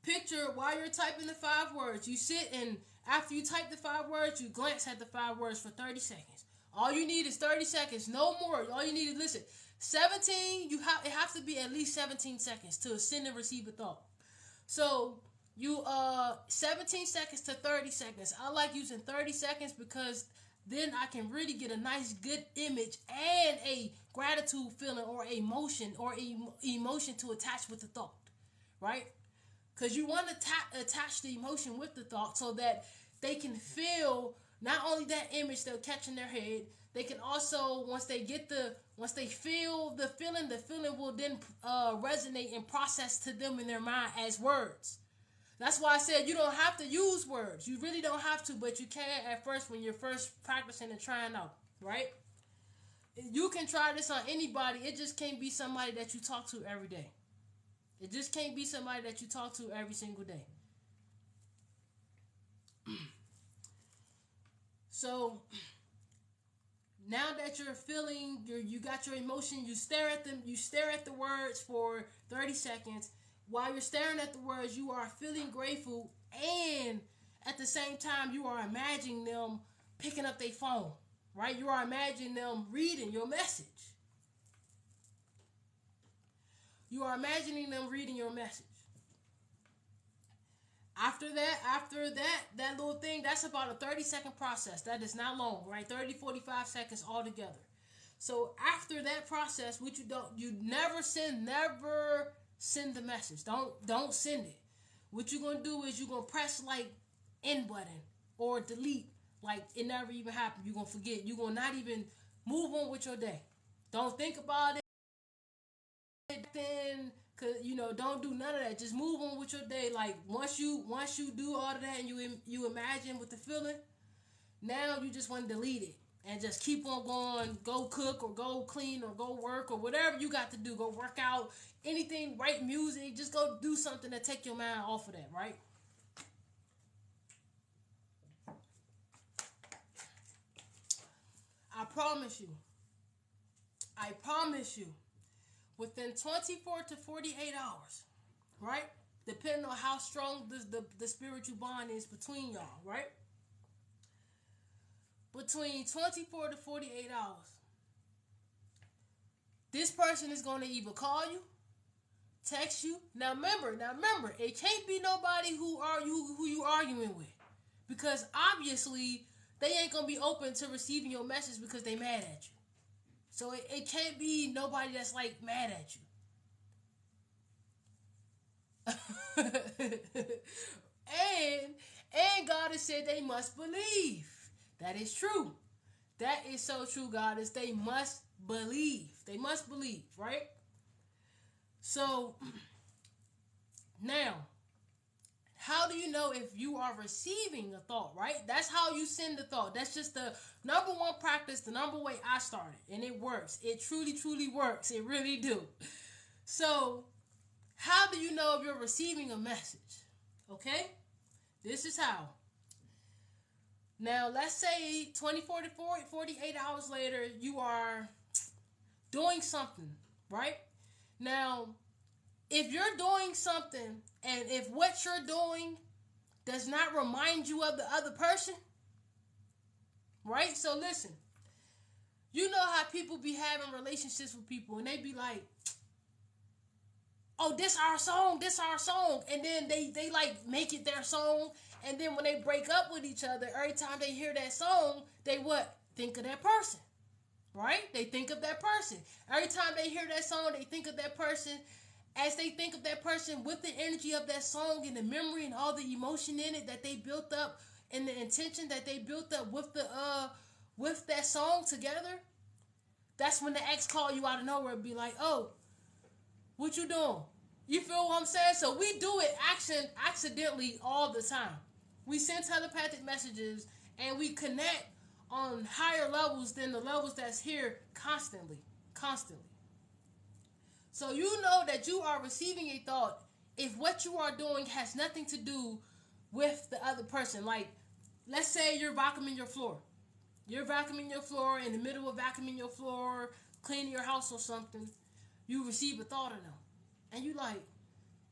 Picture while you're typing the 5 words, you sit, and after you type the 5 words, you glance at the 5 words for 30 seconds. All you need is 30 seconds, no more. All you need is, listen, 17, it has to be at least 17 seconds to send and receive a thought. So you 17 seconds to 30 seconds. I like using 30 seconds because then I can really get a nice good image and a gratitude feeling, or emotion, emotion to attach with the thought, right? Because you want to attach the emotion with the thought, so that they can feel not only that image they'll catch in their head, they can also, once they feel the feeling will then resonate and process to them in their mind as words. That's why I said you don't have to use words. You really don't have to, but you can at first when you're first practicing and trying out, right? You can try this on anybody. It just can't be somebody that you talk to every day. It just can't be somebody that you talk to every single day. So now that you're feeling, you got your emotion, you stare at them, you stare at the words for 30 seconds. While you're staring at the words, you are feeling grateful, and at the same time, you are imagining them picking up their phone, right? You are imagining them reading your message. You are imagining them reading your message. After that little thing, that's about a 30-second process. That is not long, right? 30, 45 seconds altogether. So after that process, you never send the message. Don't send it. What you're gonna do is you're gonna press like end button or delete, like it never even happened. You're gonna forget. You're gonna not even move on with your day. Don't think about it then, cause don't do none of that. Just move on with your day. Like once you do all of that and you imagine with the feeling, now you just want to delete it and just keep on going. Go cook or go clean or go work or whatever you got to do. Go work out, anything, write music. Just go do something to take your mind off of that, right? I promise you, within 24 to 48 hours, right? Depending on how strong the spiritual bond is between y'all, right? Between 24 to 48 hours, this person is going to either call you, text you. Now remember, it can't be nobody who you arguing with, because obviously they ain't gonna be open to receiving your message because they mad at you. So it can't be nobody that's like mad at you. and God has said they must believe. That is true. That is so true, God, is they must believe. They must believe, right? So now, how do you know if you are receiving a thought, right? That's how you send the thought. That's just the number one practice, the number way I started. And it works. It truly, truly works. It really do. So, how do you know if you're receiving a message? Okay? This is how. Now, let's say 24 to 48 hours later, you are doing something, right? Now, if you're doing something and if what you're doing does not remind you of the other person, right? So listen, you know how people be having relationships with people and they be like, oh, this our song. And then they like make it their song. And then when they break up with each other, every time they hear that song, they what? Think of that person, right? They think of that person. Every time they hear that song, they think of that person. As they think of that person with the energy of that song and the memory and all the emotion in it that they built up and the intention that they built up with that song together, that's when the ex call you out of nowhere and be like, oh, what you doing? You feel what I'm saying? So we do it accidentally all the time. We send telepathic messages and we connect on higher levels than the levels that's here constantly. So you know that you are receiving a thought if what you are doing has nothing to do with the other person. Like, let's say you're vacuuming your floor. You're vacuuming your floor, in the middle of vacuuming your floor, cleaning your house or something. You receive a thought of them. And you like,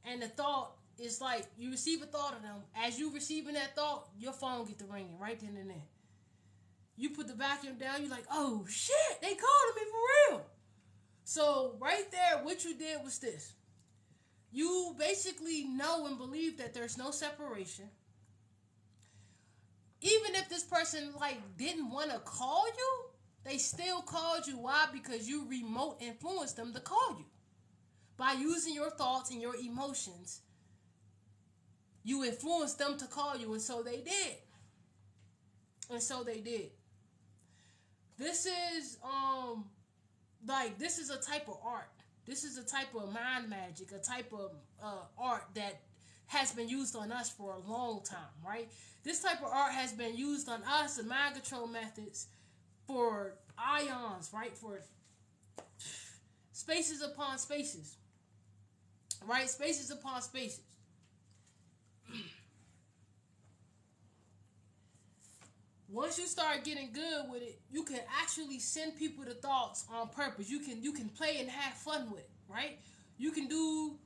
and the thought is like, you receive a thought of them. As you receiving that thought, your phone get to ringing right then and there. You put the vacuum down, you're like, oh shit, they calling me for real. So right there, what you did was this. You basically know and believe that there's no separation. Even if this person like didn't want to call you, they still called you. Why? Because you remote influenced them to call you. By using your thoughts and your emotions, you influenced them to call you, and so they did. This is this is a type of art. This is a type of mind magic, a type of art that has been used on us for a long time, right? This type of art has been used on us, the mind control methods, for ions, right? For spaces upon spaces, right? Spaces upon spaces. Once you start getting good with it, you can actually send people the thoughts on purpose. You can play and have fun with it, right? You can do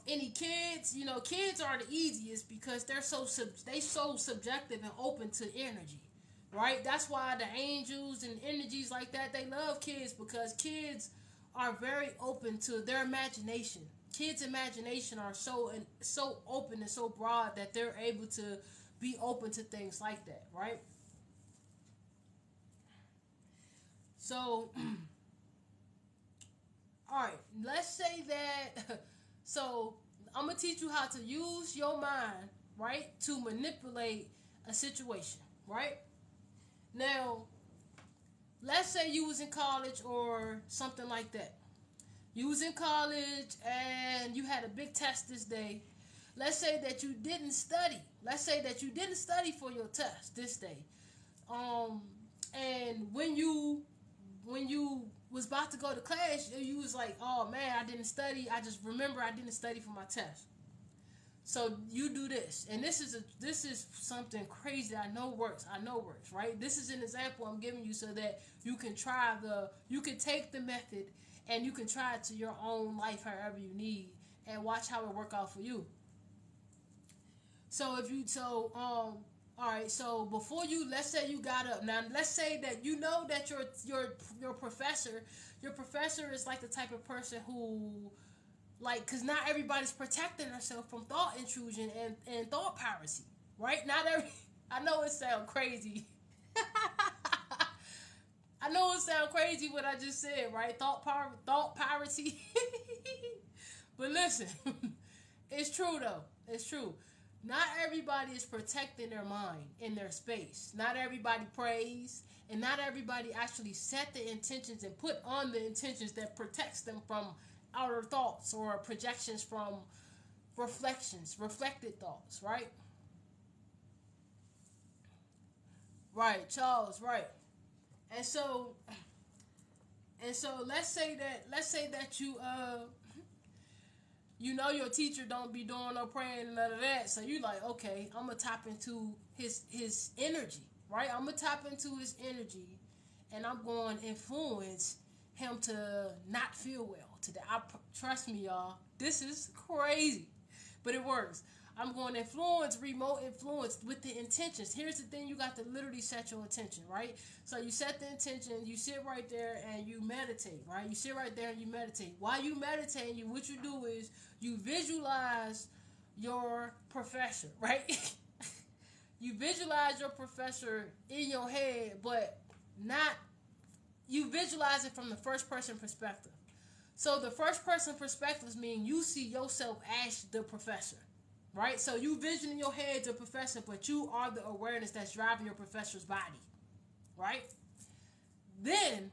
any kids. Kids are the easiest because they're so subjective and open to energy, right? That's why the angels and energies like that, they love kids, because kids are very open to their imagination. Kids' imagination are so open and so broad that they're able to be open to things like that, right? So, all right, let's say that So I'm gonna teach you how to use your mind, right, to manipulate a situation, right? Now, let's say you was in college or something like that. You was in college and you had a big test this day. Let's say that you didn't study. Let's say that you didn't study for your test this day. And when you was about to go to class, you was like, "Oh man, I didn't study. I just remember I didn't study for my test." So you do this, and this is something crazy that I know works. I know works, right? This is an example I'm giving you so that you can you can take the method and you can try it to your own life however you need, and watch how it work out for you. So all right, so before you, let's say you got up. Now let's say that you know that your professor is like the type of person who, like, because not everybody's protecting herself from thought intrusion and thought piracy, right? Not every, I know it sounds crazy. I know it sounds crazy what I just said, right? Thought piracy. But listen, it's true though. It's true. Not everybody is protecting their mind in their space. Not everybody prays, and not everybody actually set the intentions and put on the intentions that protects them from outer thoughts or projections from reflected thoughts, right? Right, Charles, right. And so let's say that you know your teacher don't be doing no praying and none of that. So you like, okay, I'm gonna tap into his energy, right? I'm gonna tap into his energy, and I'm going to influence him to not feel well today. Trust me, y'all. This is crazy, but it works. I'm going to remote influence with the intentions. Here's the thing: you got to literally set your intention, right? So you set the intention. You sit right there and you meditate, right? You sit right there and you meditate. While you meditate, what you do is you visualize your professor, right? You visualize your professor in your head, but not, you visualize it from the first person perspective. So the first person perspectives mean you see yourself as the professor, right? So you vision in your head the professor, but you are the awareness that's driving your professor's body, right? Then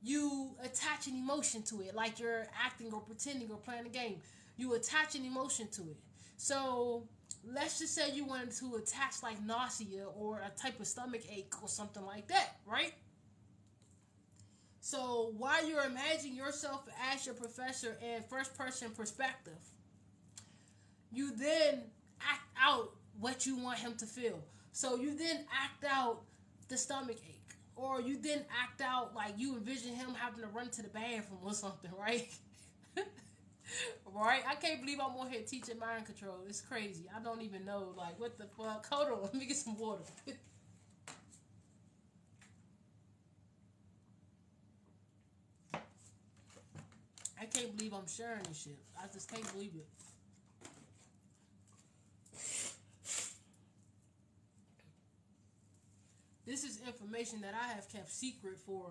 you attach an emotion to it, like you're acting or pretending or playing a game. You attach an emotion to it. So let's just say you wanted to attach like nausea or a type of stomach ache or something like that, right? So while you're imagining yourself as your professor in first person perspective, you then act out what you want him to feel. So you then act out the stomach ache. Or you then act out like you envision him having to run to the bathroom or something, right? Right? I can't believe I'm on here teaching mind control. It's crazy. I don't even know. Like, what the fuck? Hold on. Let me get some water. I can't believe I'm sharing this shit. I just can't believe it. This is information that I have kept secret for.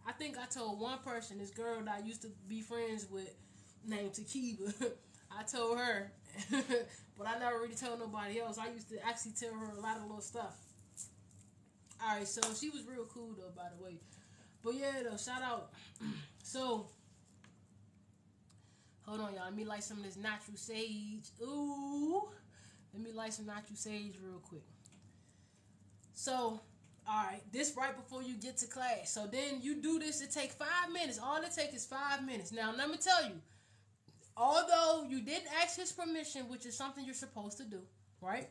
I think I told one person, this girl that I used to be friends with, named Takiba. I told her, but I never really told nobody else. I used to actually tell her a lot of little stuff. Alright, so she was real cool though, by the way. But yeah, though, shout out. So, hold on, y'all. Let me light some of this natural sage. Ooh. Let me light some natural sage real quick. So, alright, this right before you get to class. So then you do this, it takes 5 minutes. All it takes is 5 minutes. Now, let me tell you, although you didn't ask his permission, which is something you're supposed to do, right?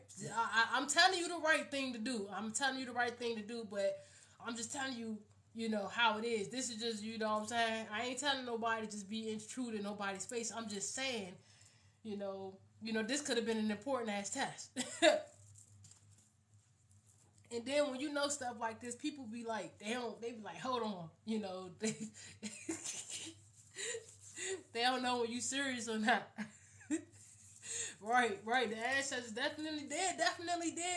I'm telling you the right thing to do. I'm telling you the right thing to do, but I'm just telling you, you know, how it is. This is just, you know what I'm saying? I ain't telling nobody to just be intruding nobody's space. I'm just saying, you know, this could have been an important ass test. And then when you know stuff like this, people be like, they be like, hold on, you know, they don't know when you serious or not. Right. The ancestors definitely did,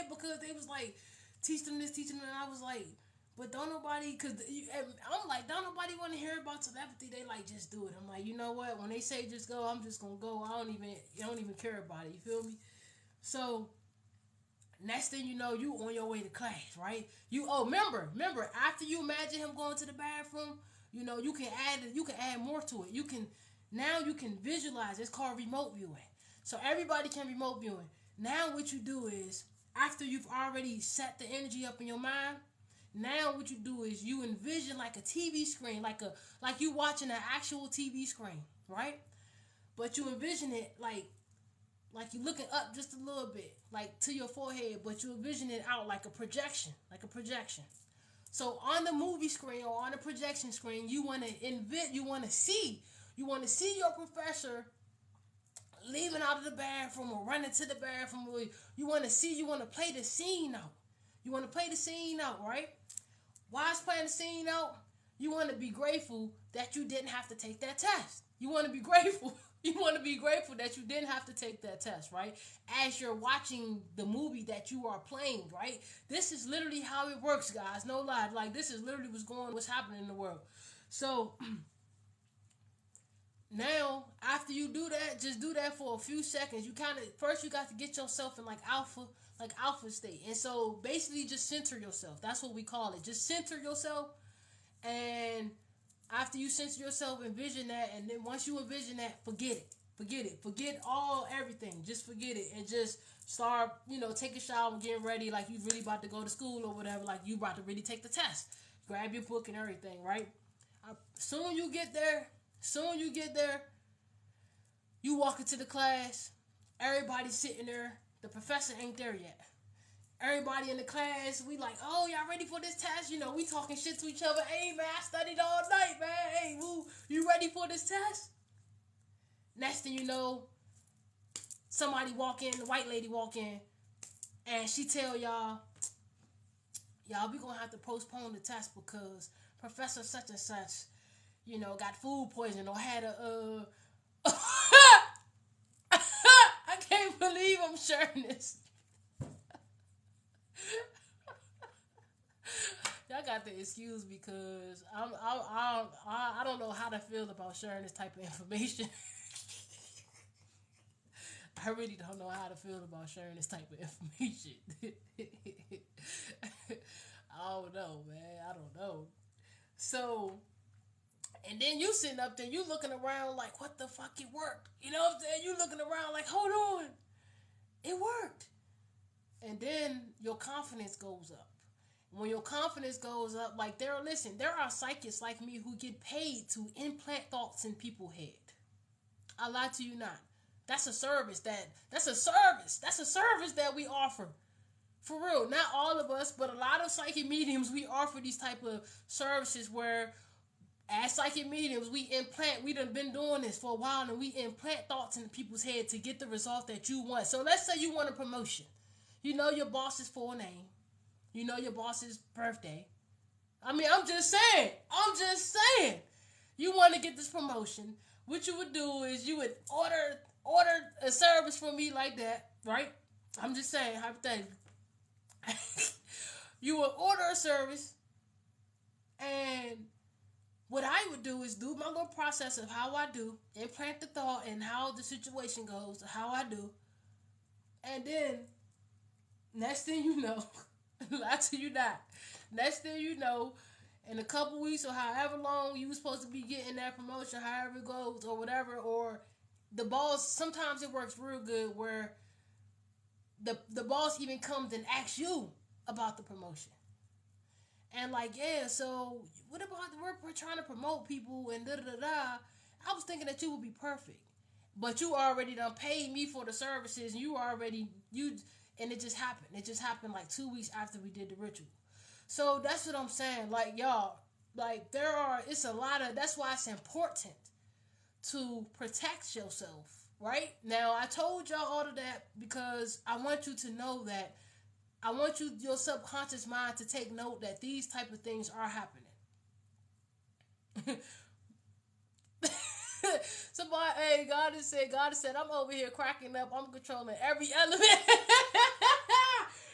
because they was like, teach them this, teach them that. I was like, But don't nobody, I'm like, don't nobody want to hear about telepathy. They like, just do it. I'm like, you know what? When they say just go, I'm just gonna go. I don't even care about it. You feel me? So next thing you know, you on your way to class, right? Remember, after you imagine him going to the bathroom, you can add more to it. You can visualize. It's called remote viewing. So everybody can remote viewing. Now what you do is, after you've already set the energy up in your mind, now what you do is you envision like a TV screen, like you watching an actual TV screen, right? But you envision it like you're looking up just a little bit, like to your forehead, but you envision it out like a projection, So on the movie screen or on the projection screen, you want to see your professor leaving out of the bathroom or running to the bathroom. You want to play the scene out. You want to play the scene out, right? Why is playing the scene out? You want to be grateful that you didn't have to take that test. You want to be grateful. You want to be grateful that you didn't have to take that test, right? As you're watching the movie that you are playing, right? This is literally how it works, guys. No lie. Like, this is literally what's happening in the world. So now, after you do that, just do that for a few seconds. First you got to get yourself in like alpha state. And so basically just center yourself. That's what we call it. Just center yourself. And after you center yourself, envision that. And then once you envision that, forget it. Forget everything. Just forget it. And just start, take a shower and get ready like you really about to go to school or whatever. Like you about to really take the test. Grab your book and everything, right? Soon you get there, you walk into the class, everybody's sitting there, the professor ain't there yet. Everybody in the class, we like, oh, y'all ready for this test? We talking shit to each other. Hey, man, I studied all night, man. Hey, woo, you ready for this test? Next thing you know, somebody walk in, the white lady walk in, and she tell y'all, we gonna have to postpone the test because Professor such and such, got food poisoning or had a, I can't believe I'm sharing this. Y'all got to excuse me because I don't know how to feel about sharing this type of information. I really don't know how to feel about sharing this type of information. I don't know, man. I don't know. So, and then you sitting up there, you looking around like, what the fuck, it worked. You know what I'm saying? You looking around like, hold on. It worked. And then your confidence goes up. When your confidence goes up, like there are psychics like me who get paid to implant thoughts in people's head. I lie to you not. That's a service that we offer. For real, not all of us, but a lot of psychic mediums, we offer these type of services where as psychic mediums, we done been doing this for a while, and we implant thoughts in people's head to get the result that you want. So let's say you want a promotion. You know your boss's full name. You know your boss's birthday. I mean, I'm just saying. You want to get this promotion. What you would do is you would order a service from me like that, right? I'm just saying, hypothetically. You would order a service, and what I would do is do my little process of how I do, implant the thought and how the situation goes, how I do. And then, next thing you know, lie to you not. Next thing you know, in a couple weeks or however long you were supposed to be getting that promotion, however it goes or whatever, or the boss, sometimes it works real good where the boss even comes and asks you about the promotion. And like, yeah, so what about we're trying to promote people and da-da-da-da. I was thinking that you would be perfect. But you already done paid me for the services, and and it just happened. It just happened like 2 weeks after we did the ritual. So that's what I'm saying. Like, y'all, like it's a lot of, that's why it's important to protect yourself, right? Now, I told y'all all of that because I want you to know that I want your subconscious mind to take note that these type of things are happening. Somebody, God has said, I'm over here cracking up. I'm controlling every element.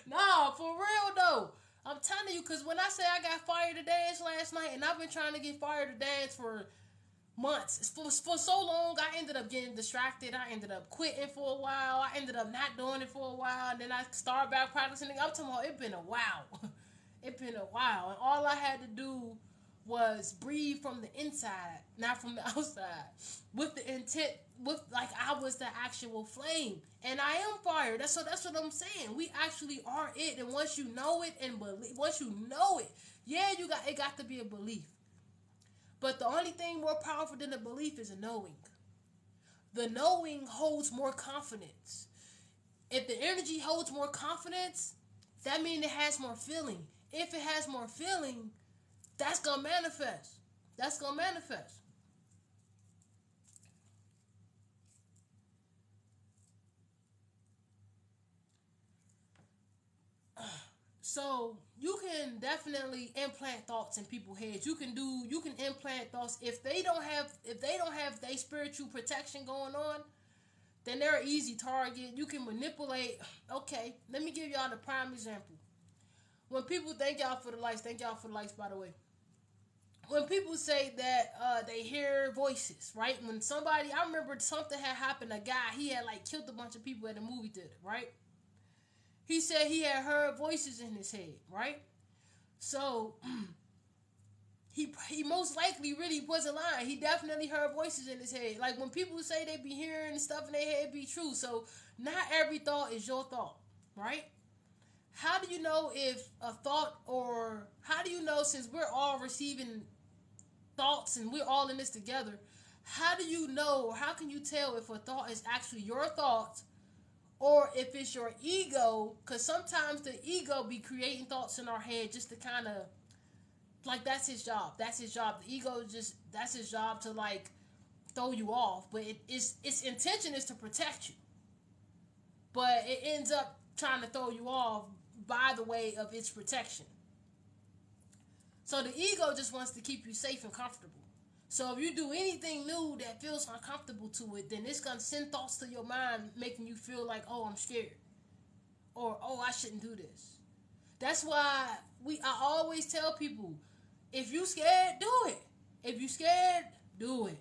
Nah, for real though. I'm telling you, because when I say I got fired to dance last night, and I've been trying to get fired to dance for months. For so long, I ended up getting distracted. I ended up quitting for a while. I ended up not doing it for a while. And then I started back practicing. I'm talking about it been a while. It been a while. And all I had to do was breathe from the inside, not from the outside. With the intent, with like I was the actual flame. And I am fire. That's what I'm saying. We actually are it. And once you know it and believe, once you know it, yeah, it got to be a belief. But the only thing more powerful than the belief is a knowing. The knowing holds more confidence. If the energy holds more confidence, that means it has more feeling. If it has more feeling, that's going to manifest. That's going to manifest. So you can definitely implant thoughts in people's heads. You can implant thoughts if they don't have their spiritual protection going on, then they're an easy target. You can manipulate. Okay, let me give y'all the prime example. When people thank y'all for the likes, by the way. When people say that they hear voices, right? When somebody, I remember something had happened. A guy, he had like killed a bunch of people at a movie theater, right? He said he had heard voices in his head, right? So he most likely really wasn't lying. He definitely heard voices in his head. Like when people say they be hearing stuff in their head, it be true. So not every thought is your thought, right? How do you know if a thought, or how do you know, since we're all receiving thoughts and we're all in this together, how do you know, or how can you tell if a thought is actually your thoughts or if it's your ego? Because sometimes the ego be creating thoughts in our head just to kind of, like, that's his job. The ego just, that's his job to like throw you off. But its intention is to protect you. But it ends up trying to throw you off by the way of its protection. So the ego just wants to keep you safe and comfortable. So if you do anything new that feels uncomfortable to it, then it's gonna send thoughts to your mind making you feel like, oh, I'm scared, or oh, I shouldn't do this. That's why I always tell people, if you scared, do it. If you scared, do it.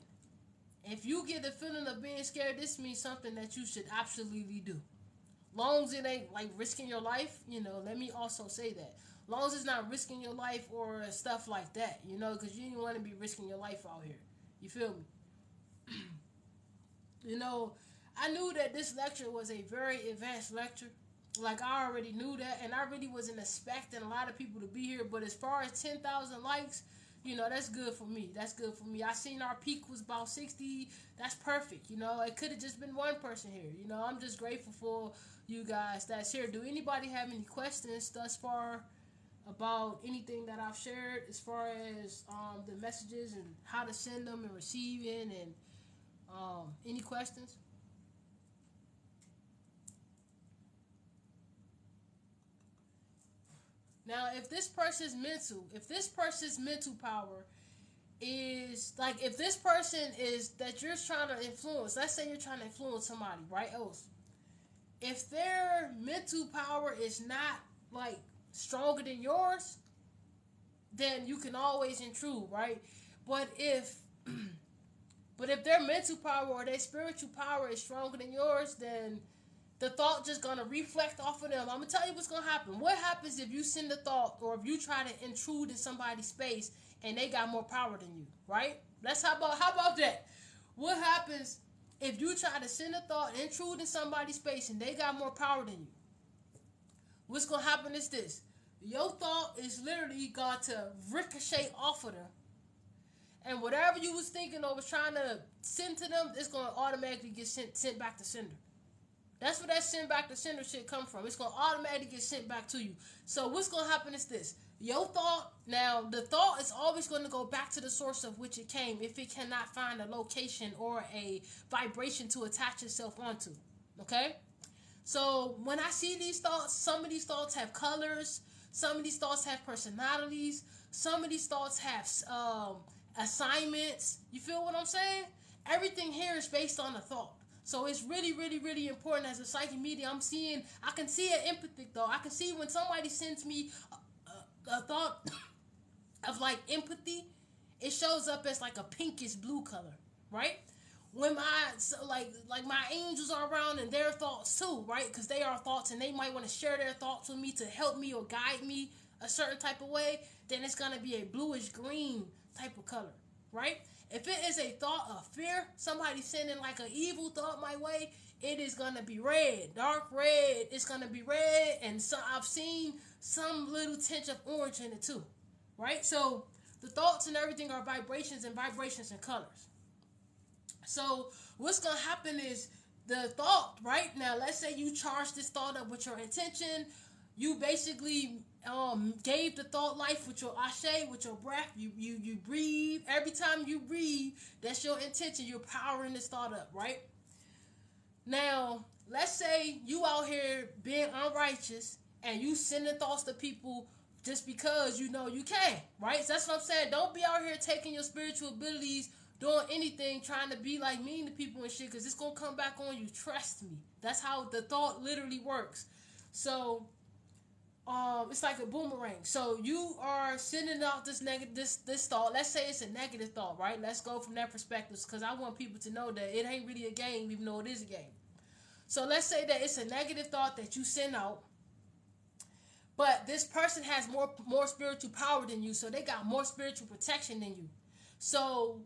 If you get the feeling of being scared, this means something that you should absolutely do. Long as it ain't like risking your life, let me also say that. Long as it's not risking your life or stuff like that, because you don't want to be risking your life out here. You feel me? I knew that this lecture was a very advanced lecture. Like, I already knew that, and I really wasn't expecting a lot of people to be here. But as far as 10,000 likes, that's good for me. That's good for me. I seen our peak was about 60. That's perfect. It could have just been one person here. I'm just grateful for you guys that's here. Do anybody have any questions thus far about anything that I've shared as far as the messages and how to send them and receiving, and any questions? Now, if this person's mental power is like, if this person is that you're trying to influence, let's say you're trying to influence somebody, right? Else, if their mental power is not like stronger than yours, then you can always intrude, right? But if their mental power or their spiritual power is stronger than yours, then the thought just gonna reflect off of them. I'm gonna tell you what's gonna happen. What happens if you send a thought, or if you try to intrude in somebody's space and they got more power than you, right? How about that? What happens if you try to send a thought, intrude in somebody's space, and they got more power than you? What's gonna happen is this: your thought is literally going to ricochet off of them, and whatever you was thinking or was trying to send to them, it's gonna automatically get sent back to sender. That's where that send back to sender shit come from. It's going to automatically get sent back to you. So what's going to happen is this. Your thought, now the thought is always going to go back to the source of which it came if it cannot find a location or a vibration to attach itself onto. Okay? So when I see these thoughts, some of these thoughts have colors. Some of these thoughts have personalities. Some of these thoughts have assignments. You feel what I'm saying? Everything here is based on a thought. So it's really, really, really important as a psychic medium. I can see an empathic thought. I can see when somebody sends me a thought of like empathy, it shows up as like a pinkish blue color, right? When my like my angels are around and their thoughts too, right? Because they are thoughts and they might want to share their thoughts with me to help me or guide me a certain type of way, then it's gonna be a bluish green type of color, right? If it is a thought of fear, somebody sending like an evil thought my way, it is gonna be red, dark red. It's gonna be red, and so I've seen some little tinge of orange in it too, right? So the thoughts and everything are vibrations and colors. So what's gonna happen is the thought, right? Now let's say you charge this thought up with your intention. You basically gave the thought life with your ashe, with your breath. You breathe. Every time you breathe, that's your intention. You're powering this thought up, right? Now, let's say you out here being unrighteous and you sending thoughts to people just because you know you can, right? So that's what I'm saying. Don't be out here taking your spiritual abilities, doing anything, trying to be like mean to people and shit, because it's going to come back on you. Trust me. That's how the thought literally works. So, it's like a boomerang. So you are sending out this thought. Let's say it's a negative thought, right? Let's go from that perspective, because I want people to know that it ain't really a game, even though it is a game. So let's say that it's a negative thought that you send out, but this person has more spiritual power than you, so they got more spiritual protection than you. So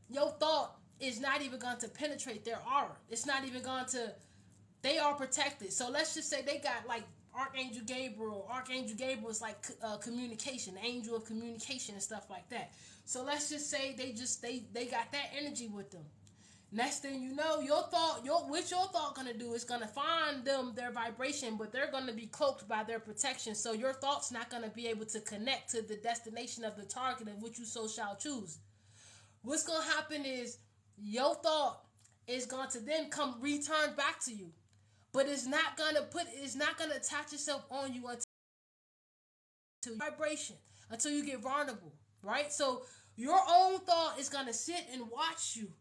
your thought is not even going to penetrate their aura. It's not even going to. They are protected. So let's just say they got like Archangel Gabriel. Archangel Gabriel is like communication, angel of communication and stuff like that. So let's just say they got that energy with them. Next thing you know, what your thought gonna do is gonna find them their vibration, but they're gonna be cloaked by their protection. So your thought's not gonna be able to connect to the destination of the target of which you so shall choose. What's gonna happen is your thought is going to then come return back to you, but it's not gonna attach itself on you until vibration, until you get vulnerable, right? So your own thought is gonna sit and watch you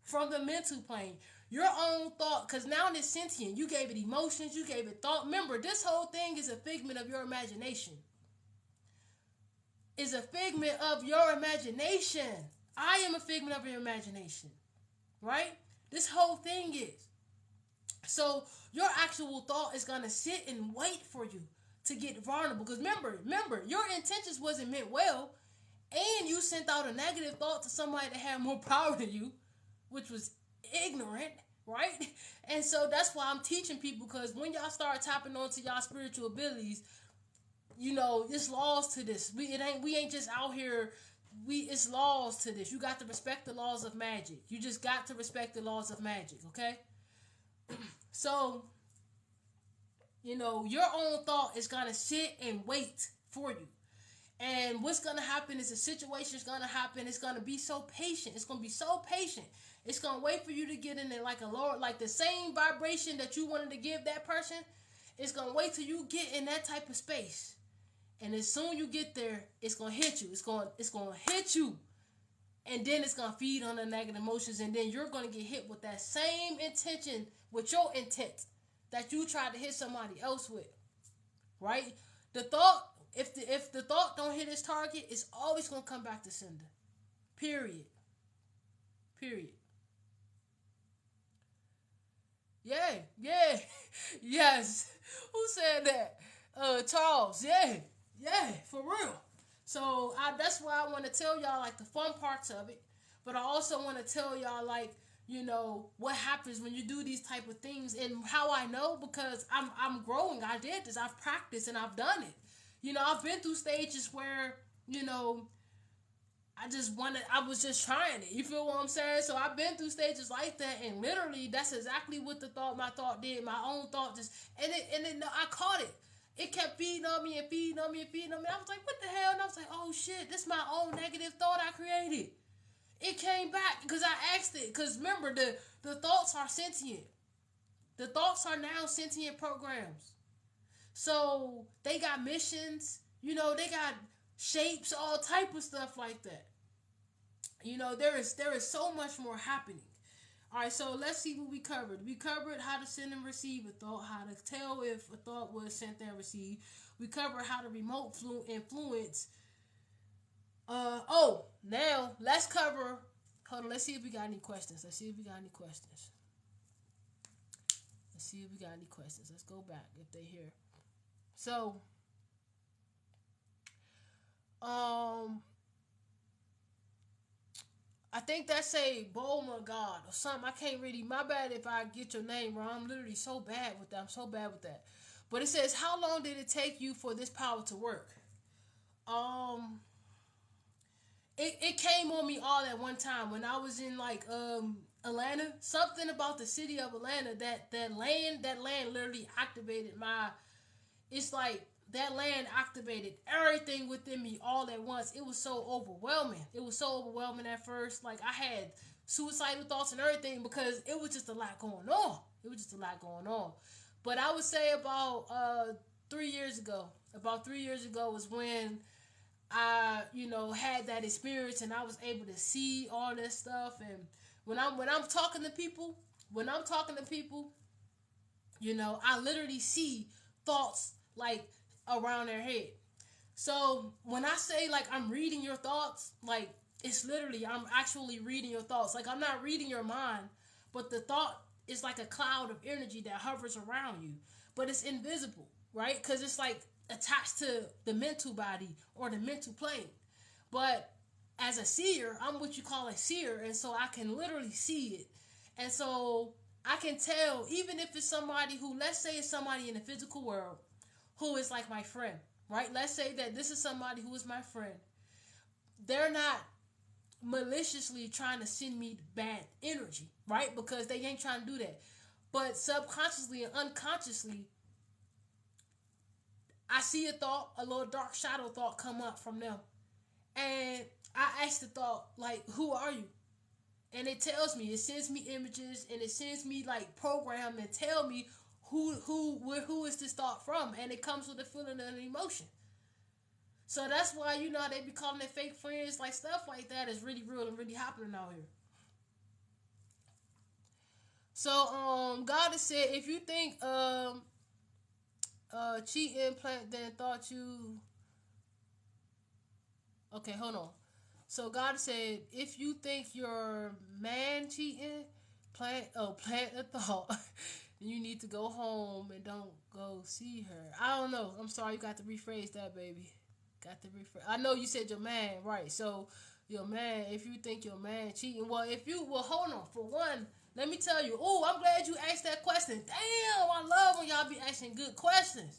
from the mental plane. Your own thought, because now it's sentient. You gave it emotions, you gave it thought. Remember, this whole thing is a figment of your imagination. Is a figment of your imagination. I am a figment of your imagination, right? This whole thing is. So your actual thought is gonna sit and wait for you to get vulnerable. Because remember, your intentions wasn't meant well, and you sent out a negative thought to somebody that had more power than you, which was ignorant, right? And so that's why I'm teaching people, because when y'all start tapping onto y'all spiritual abilities, you know, it's laws to this. We ain't just out here. It's laws to this. You got to respect the laws of magic. You just got to respect the laws of magic, okay? So, you know, your own thought is gonna sit and wait for you. And what's going to happen is a situation is going to happen. It's going to be so patient. It's going to be so patient. It's going to wait for you to get in there like a lower, like the same vibration that you wanted to give that person. It's going to wait till you get in that type of space. And as soon you get there, it's going to hit you. It's going to hit you. And then it's going to feed on the negative emotions. And then you're going to get hit with that same intention, with your intent that you tried to hit somebody else with. Right? The thought, if the thought don't hit its target, it's always gonna come back to sender. Period. Yeah. Yes. Who said that? Charles. Yeah, for real. So that's why I want to tell y'all like the fun parts of it, but I also want to tell y'all like, you know, what happens when you do these type of things. And how I know, because I'm growing. I did this. I've practiced and I've done it. You know, I've been through stages where, you know, I was just trying it. You feel what I'm saying? So I've been through stages like that, and literally that's exactly what my thought did. My own thought just, and then I caught it. It kept feeding on me and feeding on me and feeding on me. I was like, what the hell? And I was like, oh shit, this is my own negative thought I created. It came back because I asked it. Because remember, the thoughts are sentient. The thoughts are now sentient programs. So they got missions, you know, they got shapes, all type of stuff like that. You know, there is so much more happening. All right, so let's see what we covered. We covered how to send and receive a thought, how to tell if a thought was sent and received. We cover how to remote influence. Now let's cover. Hold on. Let's see if we got any questions. Let's see if we got any questions. Let's go back if they here. So, I think that's a Bulma God or something. I can't really. My bad if I get your name wrong. I'm literally so bad with that. I'm so bad with that. But it says, how long did it take you for this power to work? It came on me all at one time when I was in like Atlanta. Something about the city of Atlanta that land literally activated my. It's like that land activated everything within me all at once. It was so overwhelming. It was so overwhelming at first. Like I had suicidal thoughts and everything because it was just a lot going on. But I would say about 3 years ago. About 3 years ago was when I, had that experience and I was able to see all this stuff. And when I'm talking to people, I literally see thoughts like around their head. So when I say like I'm reading your thoughts, like it's literally I'm actually reading your thoughts. Like I'm not reading your mind, but the thought is like a cloud of energy that hovers around you, but it's invisible, right? Because it's like attached to the mental body or the mental plane. But as a seer, I'm what you call a seer, and so I can literally see it. And so I can tell, even if it's somebody who, let's say it's somebody in the physical world who is like my friend, right? Let's say that this is somebody who is my friend. They're not maliciously trying to send me bad energy, right? Because they ain't trying to do that. But subconsciously and unconsciously, I see a thought, a little dark shadow thought come up from them. And I ask the thought, like, who are you? And it tells me, it sends me images and it sends me like program and tell me who is this thought from, and it comes with a feeling and an emotion. So that's why they be calling it fake friends, like stuff like that is really real and really happening out here. So God has said, if you think cheat implant then thought you. Okay, hold on. So God said, if you think your man cheating, plant a thought. You need to go home and don't go see her. I don't know. I'm sorry, you got to rephrase that, baby. Got to rephrase. I know you said your man, right? So your man, if you think your man cheating, hold on. For one, let me tell you. Oh, I'm glad you asked that question. Damn, I love when y'all be asking good questions.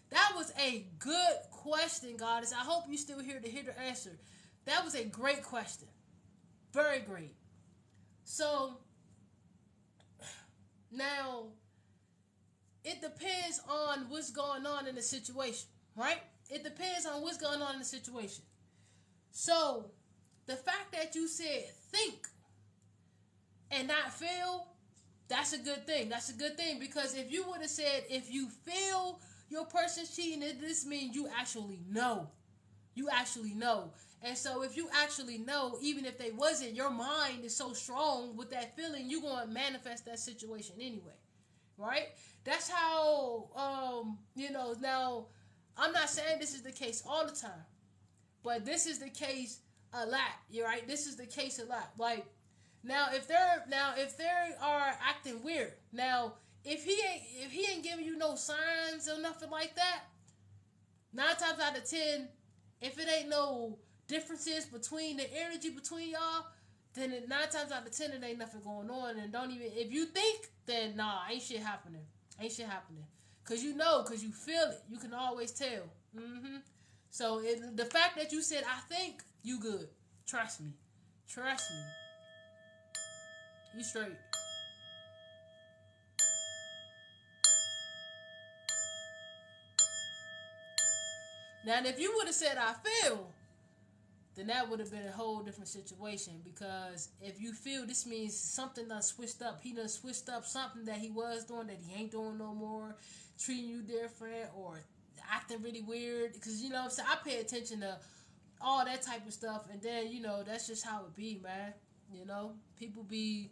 That was a good question, Goddess. I hope you still here to hear the answer. That was a great question. Very great. So, now, it depends on what's going on in the situation, right? It depends on what's going on in the situation. So, the fact that you said think and not feel, that's a good thing. That's a good thing, because if you would have said if you feel your person's cheating, this means you actually know. You actually know. And so if you actually know, even if they wasn't, your mind is so strong with that feeling, you're going to manifest that situation anyway. Right? That's how, now, I'm not saying this is the case all the time, but this is the case a lot. You're right? This is the case a lot. Like, now if they are acting weird, now if he ain't giving you no signs or nothing like that, 9 times out of 10, if it ain't no differences between the energy between y'all, then 9 times out of 10 it ain't nothing going on. And don't even, if you think, then nah, ain't shit happening. Cause cause you feel it. You can always tell. So the fact that you said I think, you good. Trust me. You straight. Now, if you would have said I feel, then that would have been a whole different situation. Because if you feel, this means something done switched up. He done switched up something that he was doing that he ain't doing no more, treating you different or acting really weird. Because, what I'm saying, I pay attention to all that type of stuff. And then, that's just how it be, man. People be,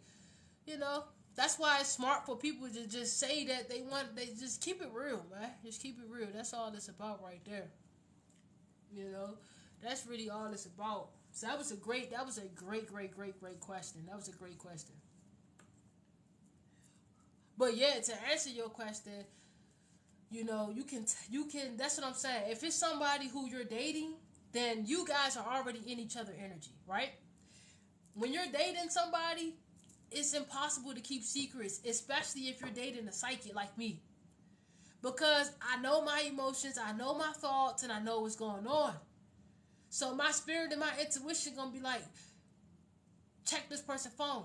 That's why it's smart for people to just say that they just keep it real, man. Just keep it real. That's all it's about right there. You know, that's really all it's about. So that was a great question. That was a great question. But yeah, to answer your question, you can. That's what I'm saying. If it's somebody who you're dating, then you guys are already in each other energy, right? When you're dating somebody, it's impossible to keep secrets, especially if you're dating a psychic like me. Because I know my emotions, I know my thoughts, and I know what's going on. So my spirit and my intuition gonna be like, check this person's phone.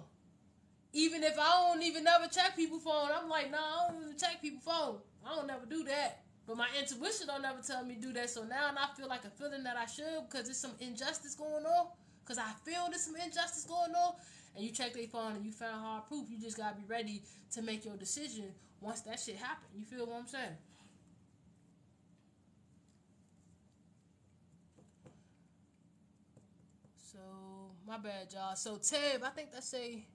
Even if I don't even never check people's phone, I'm like, nah, I don't even check people's phone. I don't never do that. But my intuition don't never tell me to do that. So now I feel like a feeling that I should because there's some injustice going on. Because I feel there's some injustice going on. And you check their phone and you found hard proof. You just gotta be ready to make your decision once that shit happen. You feel what I'm saying? So my bad, y'all. So Tab, I think that say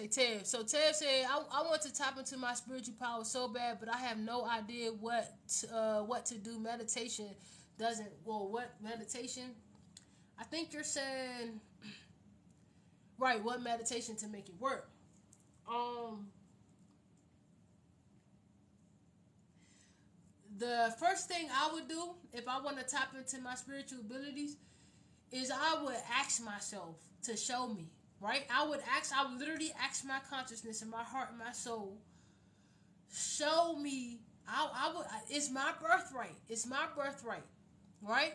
Tab. So Tab said, I want to tap into my spiritual power so bad, but I have no idea what to do. Meditation doesn't. Well, what meditation? I think you're saying right. What meditation to make it work? Um, the first thing I would do if I want to tap into my spiritual abilities is I would ask myself to show me. Right? I would literally ask my consciousness and my heart and my soul, show me. I would. It's my birthright. It's my birthright. Right?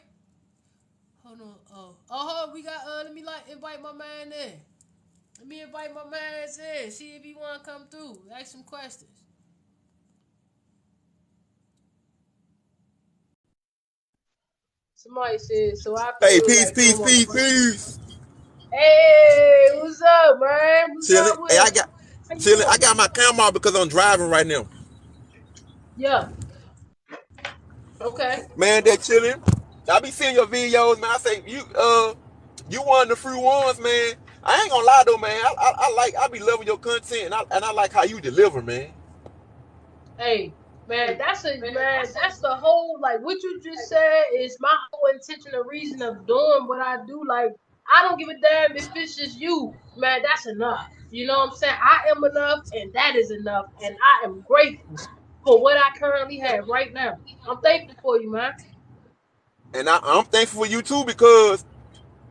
Hold on. We got. Let me invite my man in. Let me invite my man in. See if he wanna come through. Ask some questions. Somebody said so. I Hey, feel peace, like no peace, more. peace, peace. Hey, what's up, man? What's Chilling. up Hey, with? How you chilling. I doing? got my camera on because I'm driving right now. Yeah. Okay. Man, they chilling. I be seeing your videos, man. I say you one of the free ones, man. I ain't gonna lie though, man. I be loving your content, and I like how you deliver, man. Hey, man, that's the whole like what you just said is my whole intention and reason of doing what I do. Like I don't give a damn if it's just you, man. That's enough. You know what I'm saying? I am enough, and that is enough, and I am grateful for what I currently have right now. I'm thankful for you, man. And I'm thankful for you too because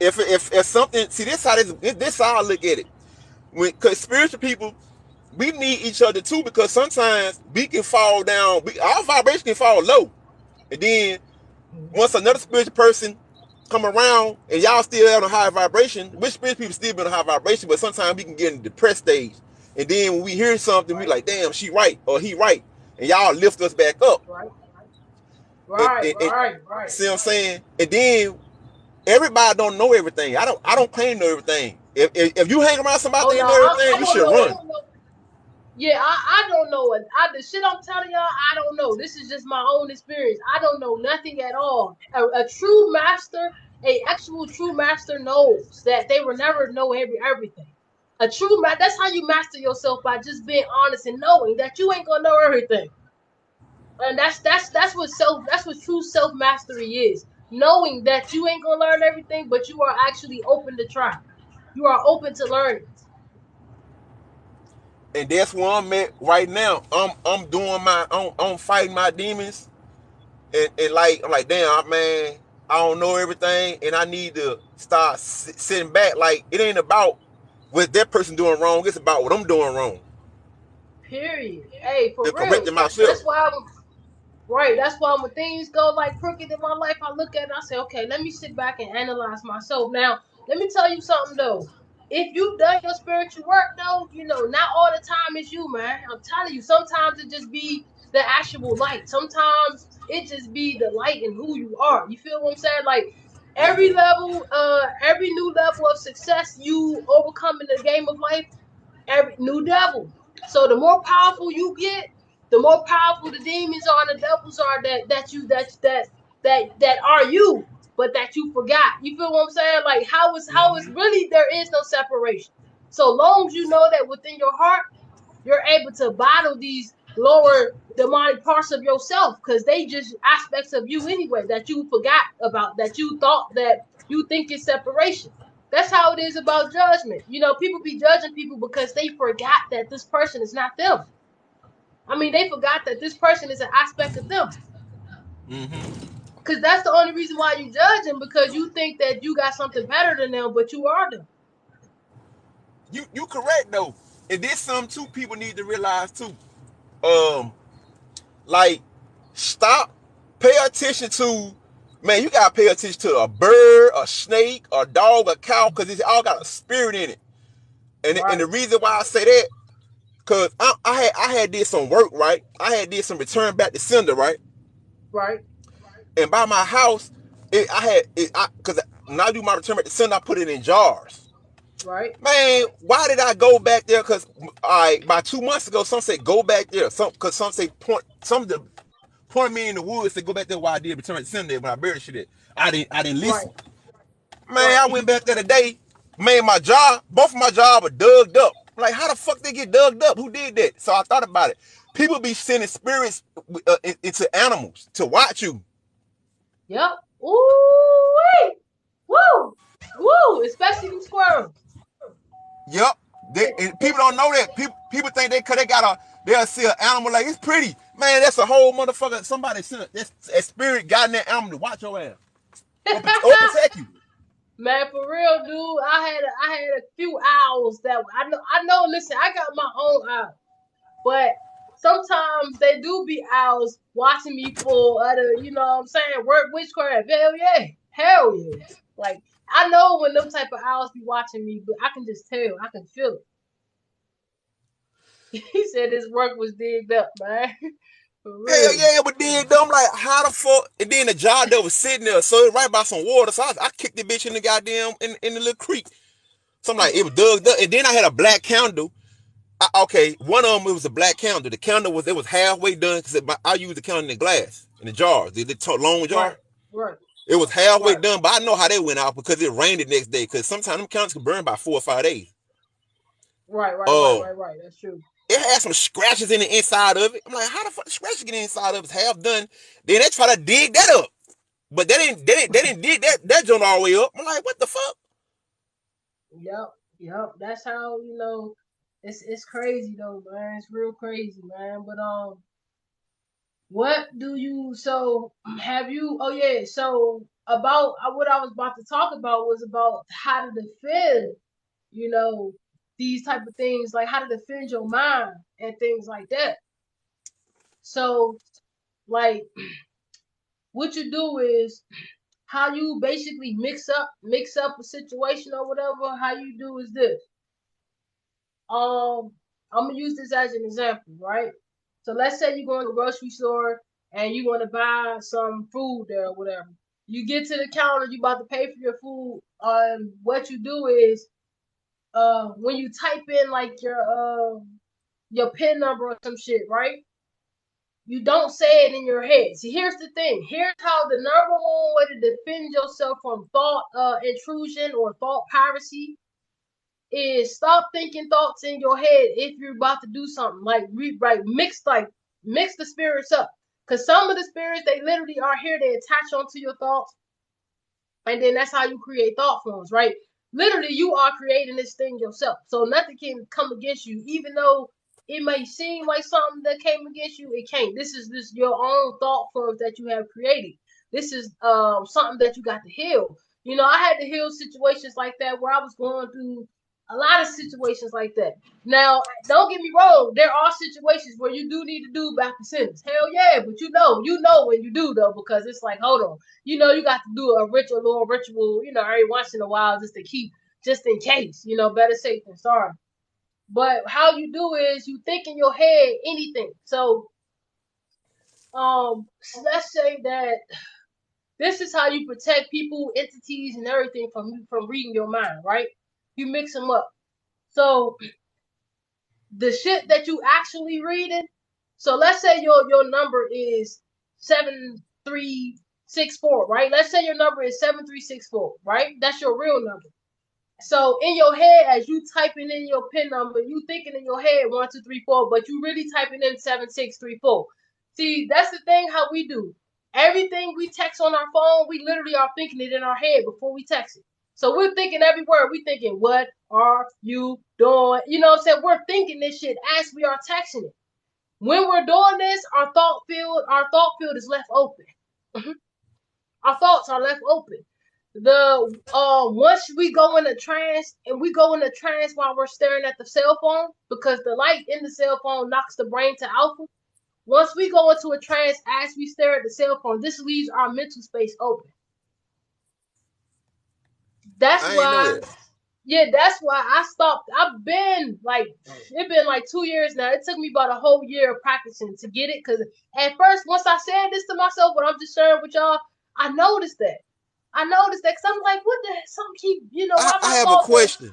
if something, see this how this how I look at it. Because spiritual people, we need each other too because sometimes we can fall down. Our vibration can fall low, and then once another spiritual person come around and y'all still on a high vibration, which spiritual people still be on a high vibration, but sometimes we can get in the depressed stage. And then when we hear something, we Right, like, damn, she right or he right. And y'all lift us back up. right, And, right, and, and right, right. see what I'm saying? And then everybody don't know everything. I don't claim to know everything. If you hang around somebody Oh that no, know I everything, you don't should know run. it. Yeah, I don't know it. The shit I'm telling y'all, I don't know. This is just my own experience. I don't know nothing at all. A true master, a actual true master knows that they will never know everything. A true that's how you master yourself by just being honest and knowing that you ain't gonna know everything. And that's what true self mastery is. Knowing that you ain't gonna learn everything, but you are actually open to try. You are open to learning. And that's where I'm at right now. I'm doing I'm fighting my demons. And like I'm like, damn man, I don't know everything, and I need to start sitting back. Like it ain't about what that person doing wrong; it's about what I'm doing wrong Period. Hey, for and real. correcting myself. That's why right. That's why when things go like crooked in my life, I look at it and I say, okay, let me sit back and analyze myself. Now, let me tell you something though. If you've done your spiritual work though, not all the time is you, man. I'm telling you, sometimes it just be the actual light. Sometimes it just be the light and who you are. You feel what I'm saying? Like every new level of success you overcome in the game of life, every new devil. So the more powerful you get, the more powerful the demons are and the devils are that are you, but that you forgot. You feel what I'm saying? Like how is really there is no separation. So long as you know that within your heart, you're able to battle these lower demonic parts of yourself, because they just aspects of you anyway that you forgot about, that you thought that you think is separation. That's how it is about judgment. You know, people be judging people because they forgot that this person is not them. I mean, they forgot that this person is an aspect of them. Because that's the only reason why you judge them, because you think that you got something better than them, but you are them. You correct though, and this something too people need to realize too. Like, stop, pay attention to, man. You gotta pay attention to a bird, a snake, a dog, a cow, because it's all got a spirit in it. And the reason why I say that, cause I had did some work, right? I had did some return back to sender, right? Right. And by my house, cause when I do my return back to sender, I put it in jars. Right. Man, why did I go back there? Cause by 2 months ago, some say go back there. Cause some say point me in the woods to go back there while I did return to sender when I buried shit. I didn't listen. Right. Man, I went back there today. Man, both of my jobs were dug up. Like, how the fuck they get dug up? Who did that? So I thought about it. People be sending spirits into animals to watch you. Yep. Ooh, woo, woo. Especially them squirrels. Yep. And people don't know that. People think they'll see an animal like it's pretty. Man, that's a whole motherfucker. Somebody sent that spirit got in that animal to watch your ass or protect you. Man, for real, dude. I had a few owls that I know. Listen, I got my own owl, but sometimes they do be owls watching me for other, you know what I'm saying, work witchcraft. Hell yeah. Like, I know when them type of owls be watching me, but I can just tell, I can feel it. He said his work was digged up, man. Hell yeah, it was digged up. I'm like, how the fuck? And then the jar that was sitting there, so it right by some water. So I kicked the bitch in the goddamn in the little creek. So I'm like, it was dug up. And then I had a black candle. Okay, one of them, it was a black candle. The candle was halfway done because I used the candle in the glass, in the jars, the long jar. Right. It was halfway done, but I know how they went out because it rained the next day. Because sometimes them candles can burn by 4 or 5 days. Right. That's true. It had some scratches in the inside of it. I'm like, how the fuck the scratches get inside of it? It's half done. Then they try to dig that up, but they didn't dig that joint all the way up. I'm like, what the fuck? Yep. That's how, you know. It's crazy though, man. It's real crazy, man. But what do you? So have you? Oh yeah. So about what I was about to talk about was about how to defend, you know, these type of things, like how to defend your mind and things like that. So, like, what you do is how you basically mix up a situation or whatever. How you do is this. I'm gonna use this as an example, right? So let's say you go to the grocery store and you want to buy some food there or whatever. You get to the counter, you about to pay for your food. What you do is, when you type in like your PIN number or some shit, right? You don't say it in your head. See, here's the thing. Here's how the number one way to defend yourself from thought intrusion or thought piracy is stop thinking thoughts in your head if you're about to do something. Like mix the spirits up. Cause some of the spirits, they literally are here, they attach onto your thoughts. And then that's how you create thought forms, right? Literally, you are creating this thing yourself. So nothing can come against you, even though it may seem like something that came against you, it can't. This is your own thought forms that you have created. This is something that you got to heal. You know, I had to heal situations like that where I was going through a lot of situations like that. Now, don't get me wrong. There are situations where you do need to do back to sentence. Hell yeah, but you know when you do though, because it's like, hold on, you know, you got to do a little ritual, you know, every once in a while just to keep, just in case, you know, better safe than sorry. But how you do is you think in your head anything. So, let's say that this is how you protect people, entities, and everything from reading your mind, right? You mix them up. So the shit that you actually reading. So let's say your number is 7364, right? Let's say your number is 7364, right? That's your real number. So in your head, as you typing in your PIN number, you thinking in your head 1, 2, 3, 4, but you really typing in 7, 6, 3, 4. See, that's the thing how we do. Everything we text on our phone, we literally are thinking it in our head before we text it. So we're thinking every word. We thinking, what are you doing? You know what I'm saying? We're thinking this shit as we are texting it. When we're doing this, our thought field is left open. Our thoughts are left open. The once we go in a trance, and we go in a trance while we're staring at the cell phone, because the light in the cell phone knocks the brain to alpha. Once we go into a trance as we stare at the cell phone, this leaves our mental space open. That's I ain't know why, that. yeah, that's why I stopped. I've been like, it's been like 2 years now. It took me about a whole year of practicing to get it. Because at first, once I said this to myself, when I'm just sharing with y'all, I noticed that. Because I'm like, what the heck? Something keep, why I my have a thoughts are, question.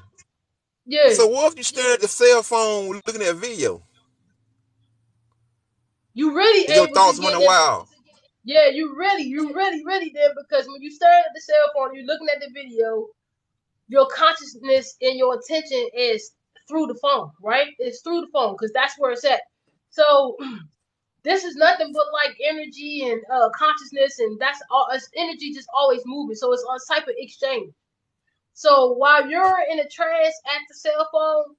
yeah. So what if you stare at the cell phone looking at video You really and your able to thoughts get running in. wild? Yeah, you really did, because when you stare at the cell phone, you're looking at the video, your consciousness and your attention is through the phone, right? It's through the phone, because that's where it's at. So this is nothing but like energy and consciousness, and that's all. It's energy just always moving. So it's a type of exchange. So while you're in a trance at the cell phone,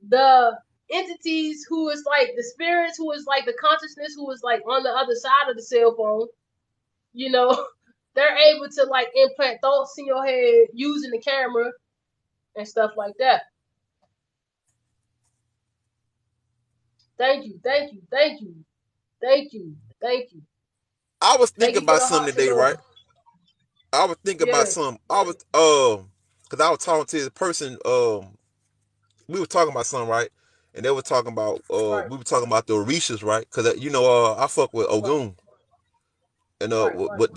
the entities who is like the spirits, who is like the consciousness, who is like on the other side of the cell phone, you know, they're able to like implant thoughts in your head using the camera and stuff like that. Thank you, thank you, thank you, thank you, thank you. I was Thank thinking you for about the something hearts today, right? emoji. I was thinking about Yeah, something. I was because I was talking to this person. We were talking about something, right? And they were talking about right, we were talking about the Orishas, right? Because I fuck with right, Ogun, and right.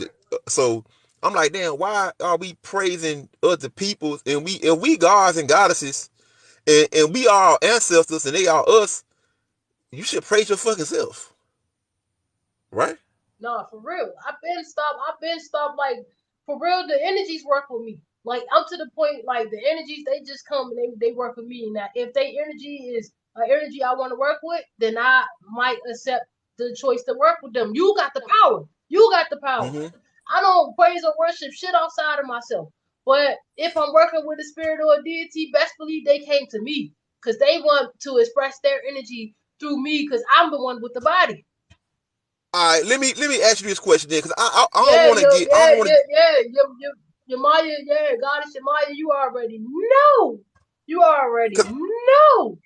so I'm like, damn, why are we praising other people, and we gods and goddesses, and we are ancestors and they are us? You should praise your fucking self, right? No, for real. I've been stopped. Like, for real, the energies work with me. Like, I'm to the point, like, the energies, they just come and they work with me. And that if they energy is an energy I want to work with, then I might accept the choice to work with them. You got the power. You got the power. Mm-hmm. I don't praise or worship shit outside of myself. But if I'm working with a spirit or a deity, best believe they came to me. Because they want to express their energy through me, because I'm the one with the body. All right, let me ask you this question then, because I don't Yeah, want to get I don't want to your Maya, yeah, Goddess Maya, you already know. You already because know.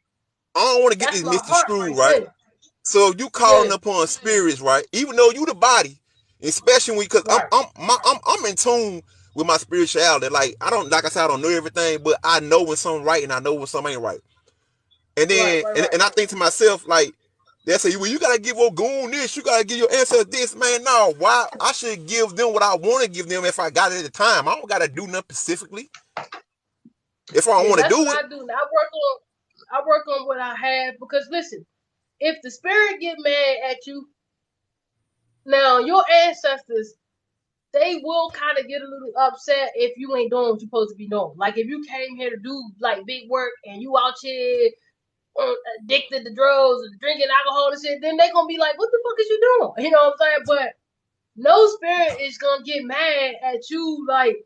I don't want to get That's this my Mr. heart Screw, right right? there. So you Yeah, calling upon spirits, right? Even though you the body, especially because right. I'm in tune with my spirituality. Like I don't, like I said, I don't know everything, but I know when something right and I know when something ain't right. And Right, then right, and, right. and I think to myself, like they say, well, you gotta give Ogun this, you gotta give your ancestors this, man. No, why I should give them what I want to give them if I got it at the time. I don't gotta do nothing specifically if I don't Yeah, want to that's do what it. I do. I work on what I have, because listen, if the spirit get mad at you, now your ancestors, they will kind of get a little upset if you ain't doing what you're supposed to be doing. Like if you came here to do like big work and you out here addicted to drugs and drinking alcohol and shit, then they gonna be like, "What the fuck is you doing?" You know what I'm saying? But no spirit is gonna get mad at you like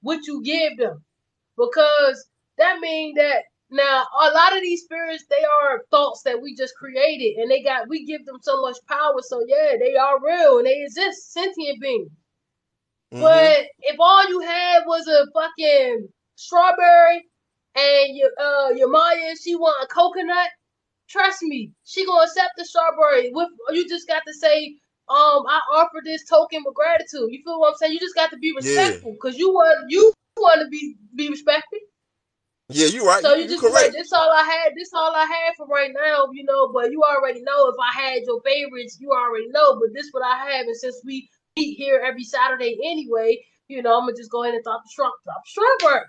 what you give them, because that means that now a lot of these spirits, they are thoughts that we just created, and we give them so much power. So yeah, they are real and they exist, sentient beings. Mm-hmm. But if all you had was a fucking strawberry, and your Maya, she want a coconut, trust me, she gonna accept the strawberry. With you just got to say, I offer this token with gratitude. You feel what I'm saying? You just got to be Yeah. respectful, because you want to be respected. Yeah, you right. So you You just be like, correct. this all I had. This all I had for right now, you know. But you already know if I had your favorites, you already know. But this what I have, and since we meet here every Saturday anyway, I'm gonna just go ahead and drop the strawberry.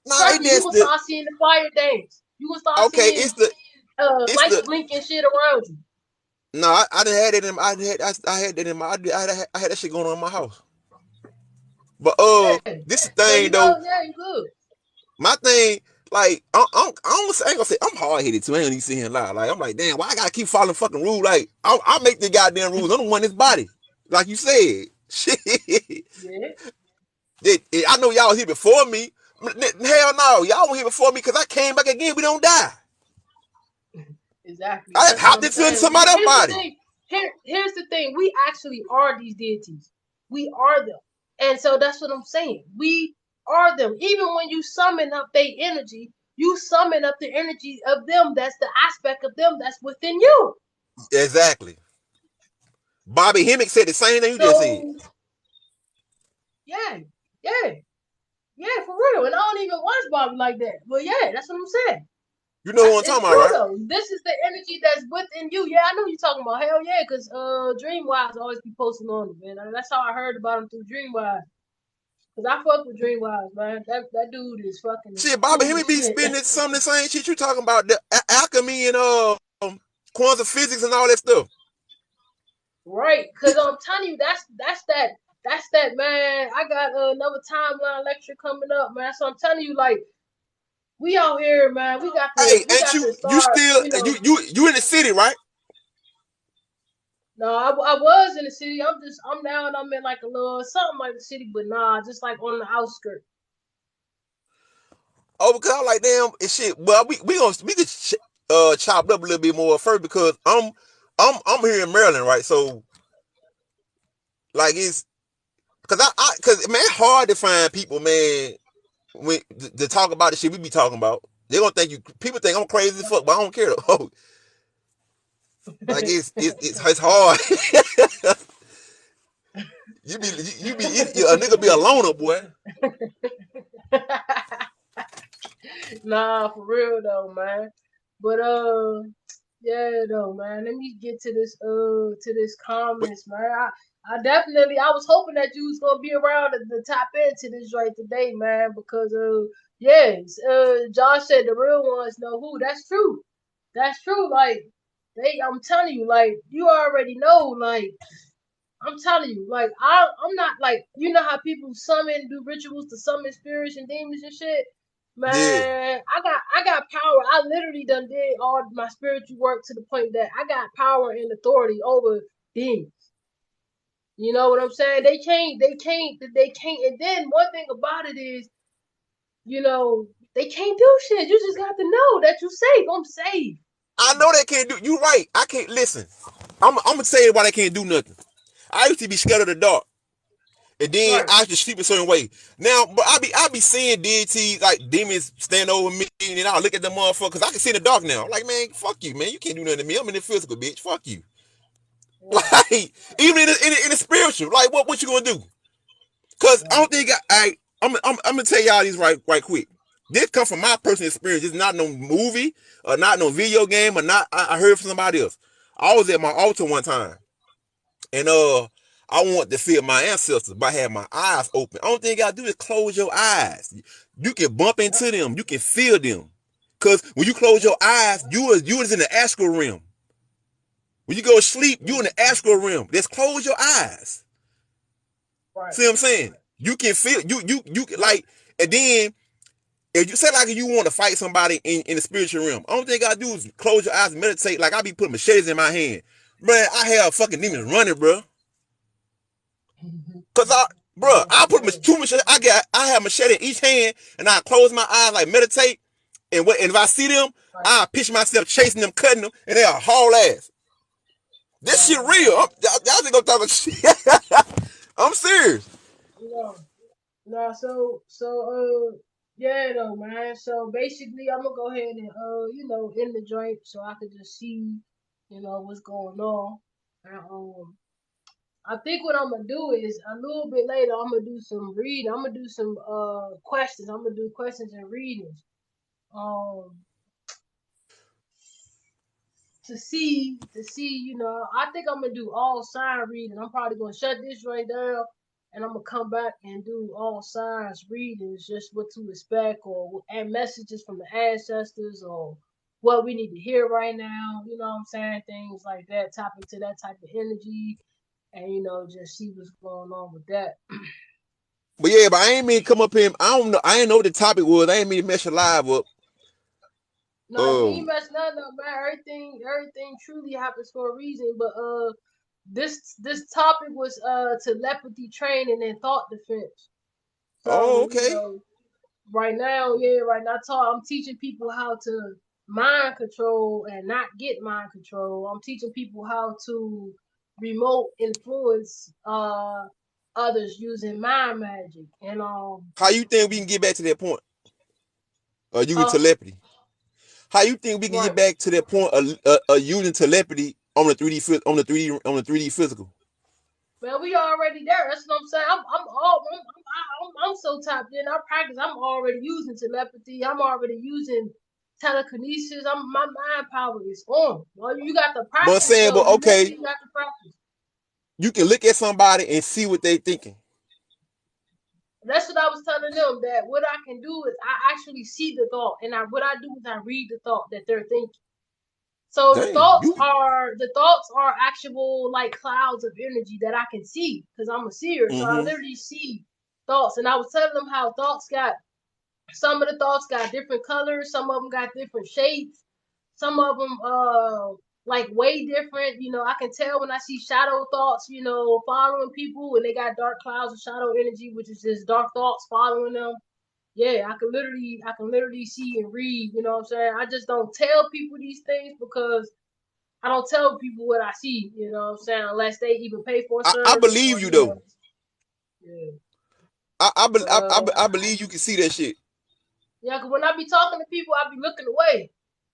Nah, Trust it me, you that's gonna the start seeing the fire dance. You gonna start okay. seeing It's lights the blinking shit around you. No, I done had it in. I had that in my. I had that shit going on in my house. But Yeah. this So thing though. yeah, you good. My thing, like, I ain't gonna say I'm hard headed too. I ain't gonna even sit here and lie. Like, I'm like, damn, why I gotta keep following fucking rules? Like, I make the goddamn rules. I'm the one that's body, like you said. Shit. Yeah. I know y'all was here before me. Hell no, y'all were here before me because I came back again. We don't die. Exactly. I That's what hopped I'm into saying. somebody's Here's the body. thing. Here's the thing. We actually are these deities. We are them. And so that's what I'm saying. We are them. Even when you summon up their energy, you summon up the energy of them. That's the aspect of them that's within you. Exactly. Bobby Hemmick said the same thing you just said. So yeah, yeah, yeah, for real. And I don't even watch Bobby like that. But yeah, that's what I'm saying. You know who I'm It's talking about, true right? though. This is the energy that's within you. Yeah, I know you're talking about. Hell yeah, because Dreamwise always be posting on it, man. I mean, that's how I heard about him through Dreamwise. Cause I fuck with Dreamwise, man. That dude is fucking Shit, Bobby cool Hemmick as be shit. spinning some of the same shit you talking about. The alchemy and quantum physics and all that stuff. Right? Cause I'm telling you, that's that man. I got another timeline lecture coming up, man. So I'm telling you, like, we out here, man. We got to Hey, we ain't got you to you start, still you in the city, right? No, I was in the city. I'm now and I'm in like a little something like the city, but nah, just like on the outskirts. Oh, because I'm like, damn, and shit. Well, we could chop it up a little bit more first because I'm here in Maryland, right? So like it's because because man, it's hard to find people, man, when to talk about the shit we be talking about. They gonna think people think I'm crazy as fuck, but I don't care though. Oh, like it's hard. A nigga be a loner, boy. Nah, for real though, man. But yeah though, man. Let me get to this But comments, man. I definitely I was hoping that you was gonna be around to tap into this right today, man, because yes, Josh said the real ones know who. That's true. That's true. Like I'm telling you, like you already know, like I'm telling you, like I'm not like you know how people do rituals to summon spirits and demons and shit. yeah, Man, I got power. I literally done did all my spiritual work to the point that I got power and authority over demons. You know what I'm saying? They can't. And then one thing about it is, you know, they can't do shit. You just got to know that you safe. I'm safe. I know they can't do. You right. I can't listen. I'm gonna tell you why they can't do nothing. I used to be scared of the dark. And then Right. I used to sleep a certain way. Now, but I be seeing deities like demons stand over me, and I look at the motherfucker because I can see in the dark now. I'm like, man, fuck you, man. You can't do nothing to me. I'm in the physical, bitch. Fuck you. Right. Like, even in the spiritual, like, what you gonna do? Cause I Right. don't think I'm gonna tell y'all these right quick. This come from my personal experience. It's not no movie or not no video game or not. I heard from somebody else. I was at my altar one time, and I want to feel my ancestors by having my eyes open. Only thing you gotta do is close your eyes. You can bump Yep. into them. You can feel them. Cause when you close Yep. your eyes, you is in the astral realm. When you go to sleep, you in the astral realm. Just close your eyes. Right. See what I'm saying? You can feel you can Yep. like, and then if you say like you want to fight somebody in the spiritual realm, only thing you gotta do is close your eyes and meditate. Like I be putting machetes in my hand. Man, I have fucking Right. demons running, bro. Cause bro, Nah, I for put real. two machetes. I have machete in each hand, and I close my eyes like meditate. And if I see them, Right. I picture myself chasing them, cutting them, and they are haul ass. This shit real. Nah. Y'all think I'm talking shit? I'm serious. No. No, yeah though, man. So basically I'm gonna go ahead and end the joint so I could just see, what's going on. And I think what I'm gonna do is a little bit later I'm gonna do some reading. I'm gonna do some questions. I'm gonna do questions and readings. Um I think I'm gonna do all sign reading. I'm probably gonna shut this right down, and I'm gonna come back and do all signs readings, just what to expect, and messages from the ancestors, or what we need to hear right now. You know what I'm saying? Things like that. Tap into that type of energy, and just see what's going on with that. But yeah, but I ain't mean to come up here. I don't know. I ain't know what the topic was. I ain't mean to mess your live up. No, you ain't messing nothing up, man. Everything truly happens for a reason. But this topic was telepathy training and thought defense. So okay. right now, I'm teaching people how to mind control and not get mind control. I'm teaching people how to remote influence others using mind magic. And How you think we can get back to that point? Using uh telepathy. How you think we can get right. back to that point of using telepathy on the 3D physical? Man, we already there. That's what I'm saying. I'm so tapped in. I practice. I'm already using telepathy. I'm already using telekinesis. My mind power is on. Well, you got to But I'm practice saying, though. but You okay, literally got to practice. you can look at somebody and see what they thinking. That's what I was telling them. That what I can do is I actually see the thought, and what I do is I read the thought that they're thinking. So Dang, you. the thoughts are actual like clouds of energy that I can see because I'm a seer. So I Mm-hmm. literally see thoughts, and I was telling them how thoughts got some of the thoughts got different colors, some of them got different shapes, some of them like way different. I can tell when I see shadow thoughts, following people, and they got dark clouds of shadow energy, which is just dark thoughts following them. Yeah, I can literally see and read, you know what I'm saying? I just don't tell people these things because I don't tell people what I see, you know what I'm saying, unless they even pay for a I service believe or you though. yeah. I, But I believe you can see that shit. yeah, cause when I be talking to people, I be looking away.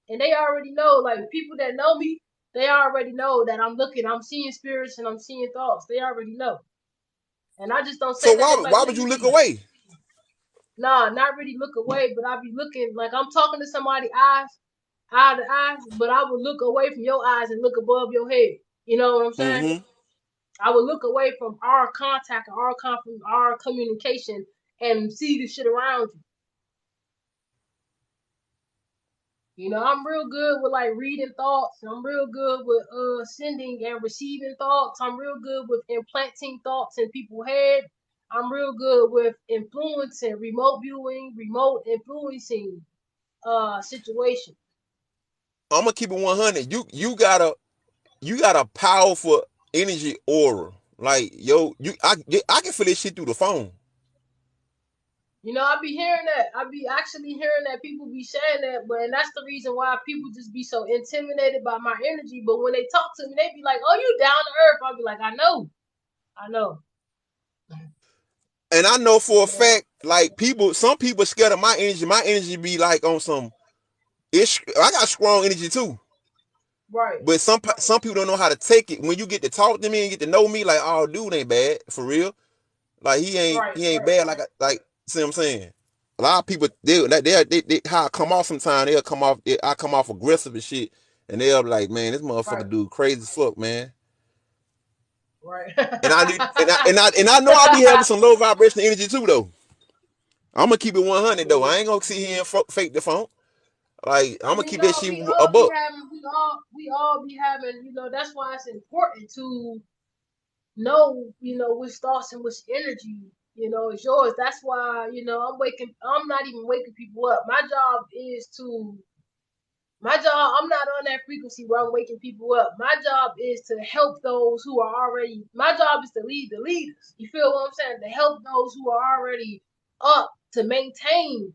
And they already know, like people that know me, they already know that I'm seeing spirits and I'm seeing thoughts. They already know. And I just don't say So that. They be like, why what do would you you look mean? away? Nah, not really look away, but I be looking like I'm talking to somebody eye to eye, but I would look away from your eyes and look above your head. You know what I'm saying? Mm-hmm. I would look away from our contact, our communication, and see the shit around you. I'm real good with like reading thoughts. I'm real good with sending and receiving thoughts. I'm real good with implanting thoughts in people's head. I'm real good with influencing, remote viewing, remote influencing situations. I'm gonna keep it 100. You got a powerful energy aura. Like yo, I can feel this shit through the phone. I be hearing that. I be actually hearing that people be saying that, but and that's the reason why people just be so intimidated by my energy. But when they talk to me, they be like, "Oh, you down to earth." I be like, I know." And I know for a Yeah. fact, like some people scared of my energy. My energy be like on some. I got strong energy too. Right, But some people don't know how to take it. When you get to talk to me and get to know me, like, oh, dude ain't bad for real. Like right, he ain't right, bad. Like see what I'm saying. A lot of people they how I come off sometimes they'll come off I come off aggressive and shit, and they'll be like, man, this right, motherfucker dude crazy as fuck, man. right. And I know I be having some low vibration energy too though. I'm gonna keep it 100 though. I ain't gonna sit here and fake the phone. Like I'm I gonna mean, keep that no, shit a buck. we all be having, that's why it's important to know, which thoughts and which energy, is yours. That's why, I'm not even waking people up. I'm not on that frequency where I'm waking people up. My job is to help those who are already, my job is to lead the leaders. You feel what I'm saying? To help those who are already up to maintain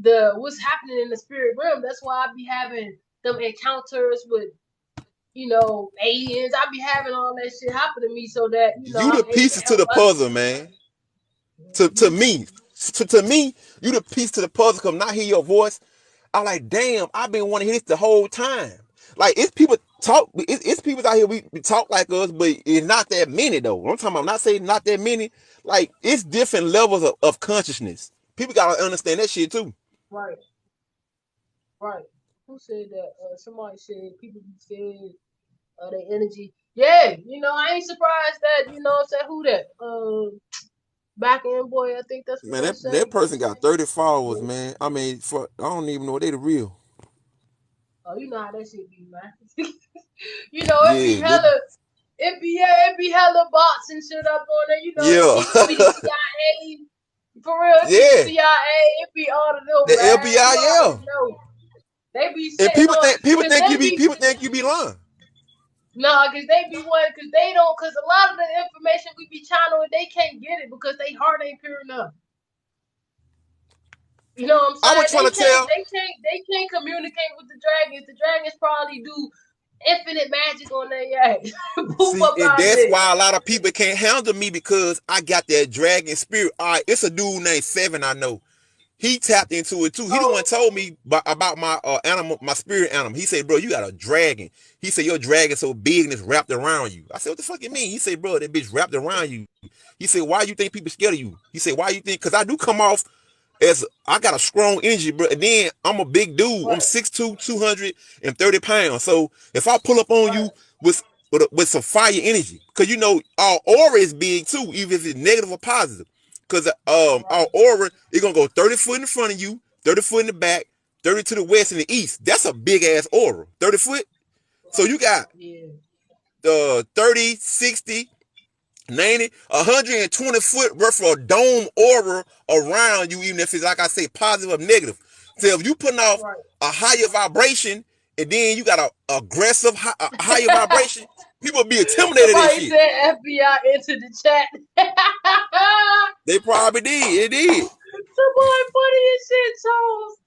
the what's happening in the spirit realm. That's why I be having them encounters with, aliens. I be having all that shit happen to me so that, You I'm the able to pieces to help the others. puzzle, man. To Mm-hmm. me, to me, you the piece to the puzzle. Cause not hear your voice, I'm like, damn, I've been wanting to hear this the whole time. Like it's people talk, it's people out here we talk like us, but it's not that many though. I'm talking about, I'm not saying not that many. Like it's different levels of consciousness. People gotta understand that shit too. Right, right. Who said that? Somebody said people be scared of their energy. Yeah, I ain't surprised that, what I'm saying, who that? Back end boy, I think that's what Man, they that say. person got 30 followers, man. I mean, I don't even know they the real. Oh, you know how that shit be, man. Yeah, it be hella bots and shit up on there. yeah. People be the CIA. For real, it be the Yeah, CIA, it be all of the them, man. You FBI, already yeah. know. They be And sitting on, people cause think they be, you be lying. nah, cause they be one, cause they don't, cause a lot of the information we be channeling, they can't get it because they heart ain't pure enough. You know what I'm I was saying? trying to tell. They can't communicate with the dragons. The dragons probably do infinite magic on their ass. Poof See, up and out of that's there. why a lot of people can't handle me because I got that dragon spirit. All right, it's a dude named Seven I know. He tapped into it too. He the one Oh, told me about my animal, my spirit animal. He said, bro, you got a dragon. He said, your dragon so big and it's wrapped around you. I said, what the fuck you mean? He said, bro, that bitch wrapped around you. He said, why you think people scared of you? He said, why you think? Because I do come off as I got a strong energy, bro. And then I'm a big dude. I'm right, 6'2", 230 pounds. So if I pull up on right, you with some fire energy, because you know our aura is big too, even if it's negative or positive. Because right, our aura is gonna go 30 foot in front of you, 30 foot in the back, 30 to the west and the east. That's a big ass aura. 30 foot. So right. you got Yeah. the 30, 60, 90, 120 foot worth of dome aura around you, even if it's like I say, positive or negative. So if you putting off Right. a higher vibration and then you got a aggressive a higher vibration, people be intimidated and Somebody shit. said FBI into the chat. They probably did. It did. Somebody funny as shit, Charles.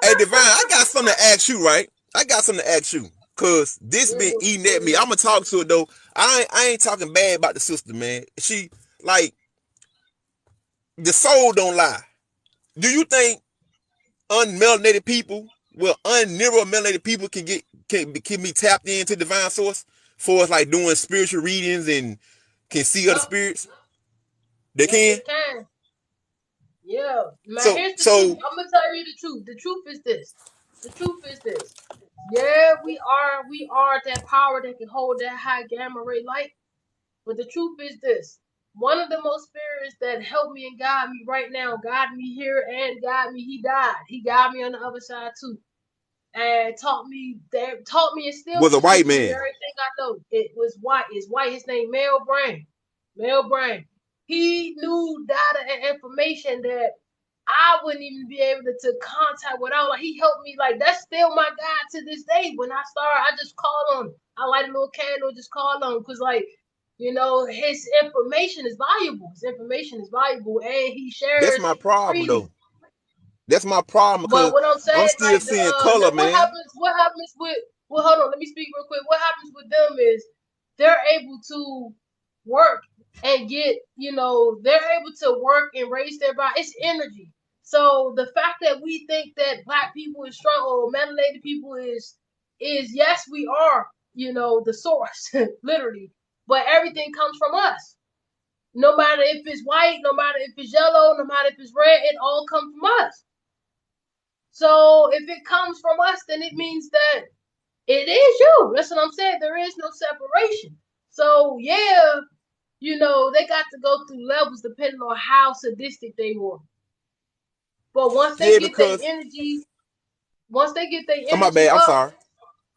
Hey, Divine, I got something to ask you, right? I got something to ask you. Cause this been eating at me. I'ma talk to her though. I ain't talking bad about the sister, man. She like the soul don't lie. Do you think unmelanated people, well, unneuro-melanated people can be tapped into divine source for us like doing spiritual readings and can see other Yup. spirits? They Yes, can. they can. Yeah. Man, So here's the truth. so I'm gonna tell you the truth. The truth is this. The truth is this. Yeah, we are that power that can hold that high gamma ray light. But the truth is this. One of the most spirits that helped me and guide me right now, guide me here and guide me, he died. He guided me on the other side too. And taught me and still was a white teaches me man. everything I know. It was white. It's white. His name Mel Brain. Mel Brain. He knew data and information that I wouldn't even be able to contact without. Like he helped me. Like that's still my guide to this day. When I start, I just call on him. I light a little candle, just call on him because like his information is valuable. His information is valuable, and he That's shares my problem freely. though. That's my problem But because what I'm I'm saying, still like seeing color, what man. happens? What happens with? Well, hold on. Let me speak real quick. What happens with them is they're able to work and get. They're able to work and raise their body. It's energy. So the fact that we think that black people is strong or melanated people is yes, we are. The source, literally. But everything comes from us. No matter if it's white, no matter if it's yellow, no matter if it's red, it all comes from us. So if it comes from us, then it means that it is you. That's what I'm saying. There is no separation. So yeah, they got to go through levels depending on how sadistic they were. But once they Yeah, get their because energy, once they get their oh my energy bad, I'm up, sorry.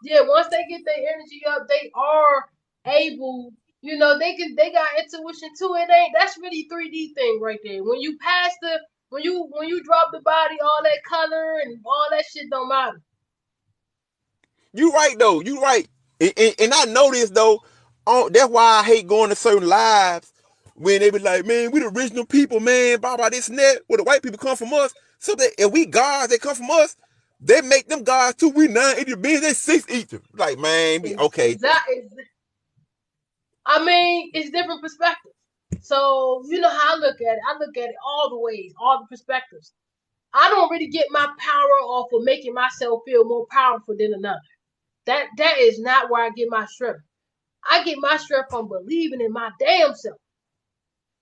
yeah, once they get their energy up, they are able, they got intuition too. That's really 3D thing right there. When you pass when you drop the body, all that color and all that shit don't matter. You right though. You right. And I know this though. That's why I hate going to certain lives when they be like, man, we the original people, man, blah blah this and that. Where the white people come from us. So that if we gods, they come from us. They make them gods too. We 9 ether beings, they 6 ether. Like, man, okay. Exactly. I mean, it's different perspectives. So you know how I look at it. I look at it all the ways, all the perspectives. I don't really get my power off of making myself feel more powerful than another. That is not where I get my strength. I get my strength from believing in my damn self.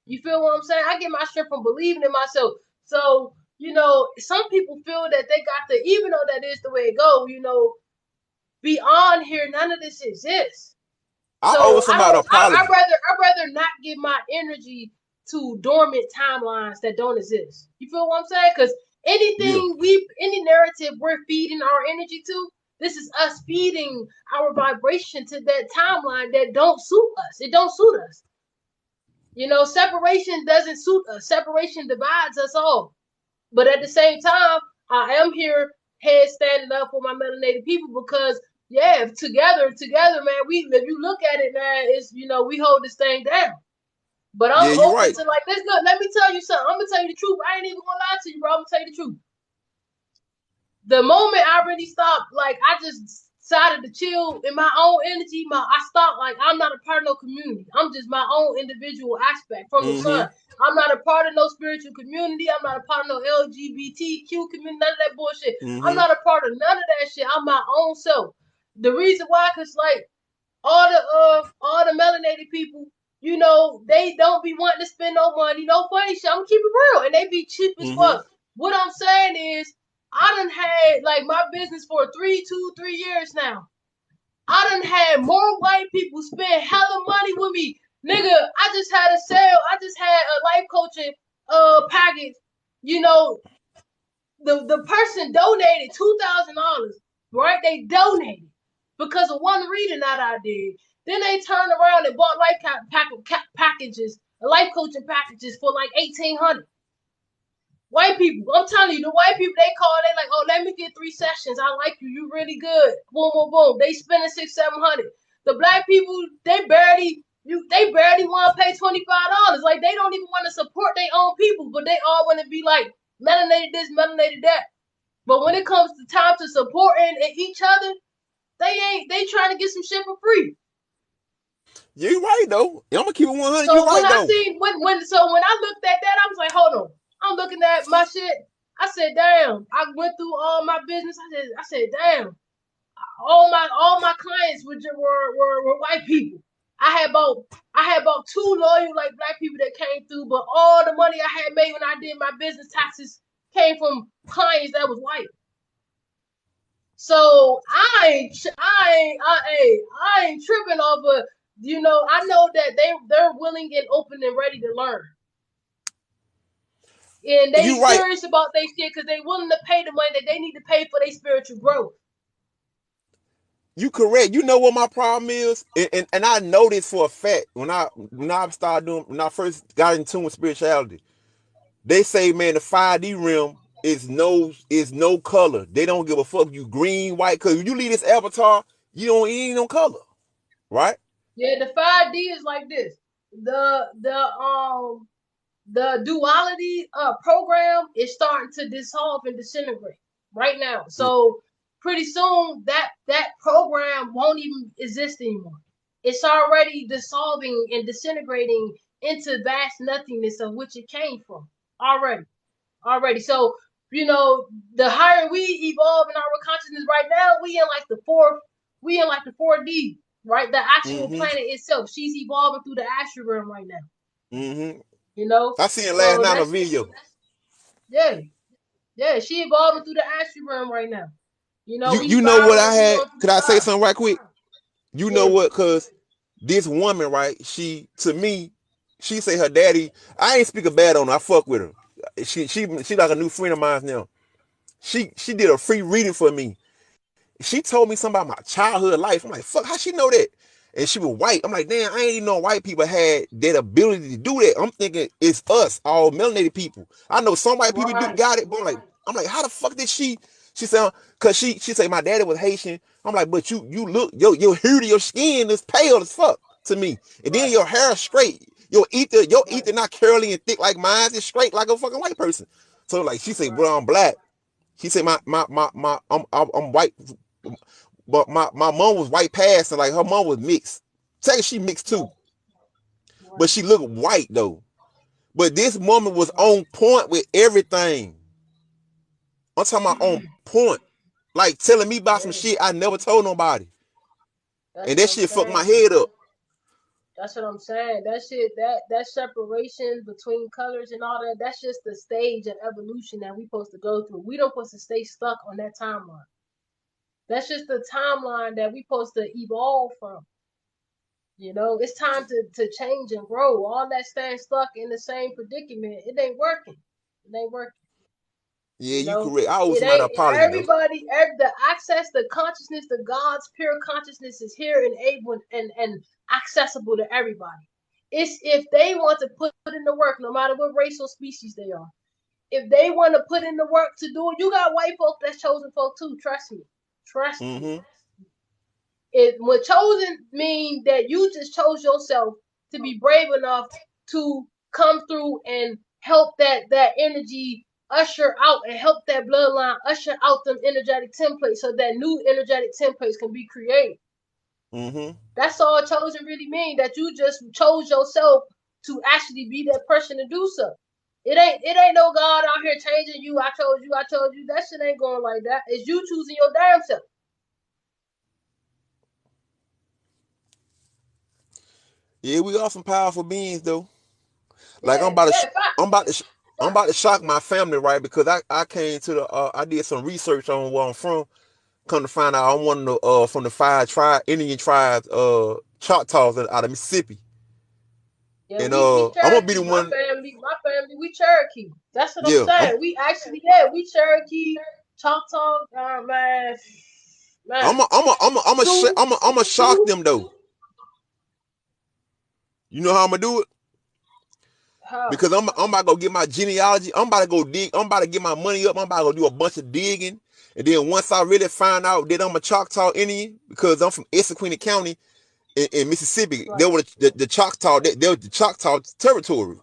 You feel what I'm saying? I get my strength from believing in myself. So, some people feel that they got to, even though that is the way it goes, beyond here, none of this exists. I owe So somebody an apology. I'd rather not give my energy to dormant timelines that don't exist. You feel what I'm saying? Because Yeah. any narrative we're feeding our energy to, this is us feeding our vibration to that timeline that don't suit us. It don't suit us. You know, separation doesn't suit us. Separation divides us all. But at the same time, I am here head standing up for my melanated people because yeah, together, man, we if you look at it, man, it's we hold this thing down. But I'm Yeah, you're open right. to like this. Look, let me tell you something. I'm gonna tell you the truth. I ain't even gonna lie to you, bro. I'm gonna tell you the truth. The moment I really stopped, like I just decided to chill in my own energy, I stopped like I'm not a part of no community. I'm just my own individual aspect from the sun. I'm not a part of no spiritual community. I'm not a part of no LGBTQ community, none of that bullshit. I'm not a part of none of that shit. I'm my own self. The reason why, cause like all the melanated people, they don't be wanting to spend no money, no funny shit. I'm gonna keep it real, and they be cheap as fuck. What I'm saying is, I done had like my business for 3 years now. I done had more white people spend hella money with me, nigga. I just had a sale. I just had a life coaching package. You know, the person donated $2,000, right? They donated because of one reading that I did. Then they turned around and bought packages, life coaching packages for like 1,800. White people, I'm telling you, the white people they call, they like, oh, let me get 3 sessions. I like you. You really good. Boom, boom, boom. They spending 600, 700. The black people, they barely want to pay $25. Like they don't even want to support their own people, but they all want to be like melanated this, melanated that. But when it comes to time to supporting each other, they trying to get some shit for free. You're right though. I'm gonna keep it 100. You're So when right I though. seen when I looked at that, I was like, hold on. I'm looking at my shit. I said, damn. I went through all my business. I said, damn. All my clients were white people. I had about 2 loyal like black people that came through, but all the money I had made when I did my business taxes came from clients that was white. So I ain't tripping off of, I know that they're willing and open and ready to learn. And they You're right. serious about their shit because they willing to pay the money that they need to pay for their spiritual growth. You correct. You know what my problem is, and I know this for a fact. When I started doing, when I first got in tune with spirituality, they say, man, the 5D realm is no color. They don't give a fuck you green, white. Cause if you leave this avatar, you ain't no color, right? Yeah, the 5D is like this. The duality program is starting to dissolve and disintegrate right now. So pretty soon that program won't even exist anymore. It's already dissolving and disintegrating into vast nothingness of which it came from already. So the higher we evolve in our consciousness right now, we in like the 4D, right? The actual planet itself. She's evolving through the astral realm right now. I seen it last So night on a video. yeah, she evolving through the astral realm right now. We You know what I spiraling, we had? going through Could I say spiral. something right quick? You know Yeah, what? Cause this woman, right? To me, she say her daddy. I ain't speaking bad on her. I fuck with her. She like a new friend of mine now. She did a free reading for me. She told me something about my childhood life. I'm like, fuck, how she know that? And she was white. I'm like, damn, I ain't even know white people had that ability to do that. I'm thinking it's us, all melanated people. I know some white people do right. got it, but I'm like, how the fuck did she? She said, cause she say my daddy was Haitian. I'm like, but you look, your hue to your skin is pale as fuck to me, and then Right, your hair is straight. Your ether right, not curly and thick like mine. It's straight like a fucking white person. So like she say, bro, I'm black. She said I'm white, but my mom was white passing, like her mom was mixed. Say she mixed too, right, but right, she looked white though. But this woman was right. on point with everything. I'm talking about on point, like telling me about some Yeah, shit I never told nobody, that's and what that I'm shit fucked my saying. head up. That's what I'm saying. That shit, that separation between colors and all that, that's just the stage of evolution that we supposed to go through. We don't supposed to stay stuck on that timeline. That's just the timeline that we supposed to evolve from. It's time to change and grow. All that staying stuck in the same predicament, it ain't working. It ain't working. Yeah, You you know, correct. I owe it somebody an ain't apology though. everybody. The access, the consciousness, the God's pure consciousness is here and able and accessible to everybody. It's if they want to put in the work, no matter what race or species they are. If they want to put in the work to do it, you got white folk that's chosen folk too. Trust me. Trust me. What chosen mean that you just chose yourself to be brave enough to come through and help that energy usher out and help that bloodline usher out them energetic templates so that new energetic templates can be created. That's all chosen really mean, that you just chose yourself to actually be that person to do so. It ain't no God out here changing you. I told you. That shit ain't going like that. It's you choosing your damn self. Yeah, we are some powerful beings though. Like Yeah, I'm about to shock my family, right? Because I came to the I did some research on where I'm from. Come to find out, I'm one of the from the 5 Indian tribes, Choctaws out of Mississippi. Yeah, And we I'm gonna be Cherokee. the one. My family, we Cherokee. That's what I'm Yeah, saying. We actually, we Cherokee, Choctaw, man, man. Sioux, I'm a shock them though. You know how I'm gonna do it? how? Because I'm about to go get my genealogy. I'm about to go dig. I'm about to get my money up. I'm about to go do a bunch of digging. And then once I really find out that I'm a Choctaw Indian, because I'm from Essequibo County in Mississippi, Right, they were the Choctaw. They were the Choctaw territory.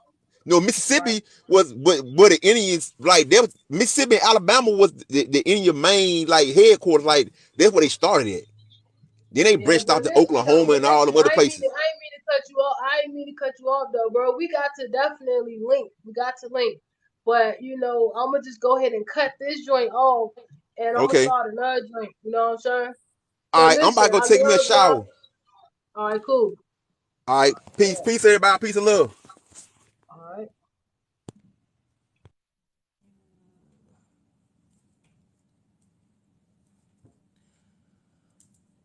No, right. Mississippi was where the Indians, like, they was, Mississippi and Alabama was the Indian main, like, headquarters. Like, that's where they started at. Then they Yeah, branched out to Oklahoma and all them other places. I ain't mean to cut you off. I ain't mean to cut you off though, bro. We got to definitely link. We got to link. But I'm gonna just go ahead and cut this joint off, and I'm gonna Okay. start another joint. You know what I'm saying? All Cause right, I'm about listen, to go I take me a love y'all. shower. All right, cool. All right, peace, Yeah. peace, everybody, peace and love. All right.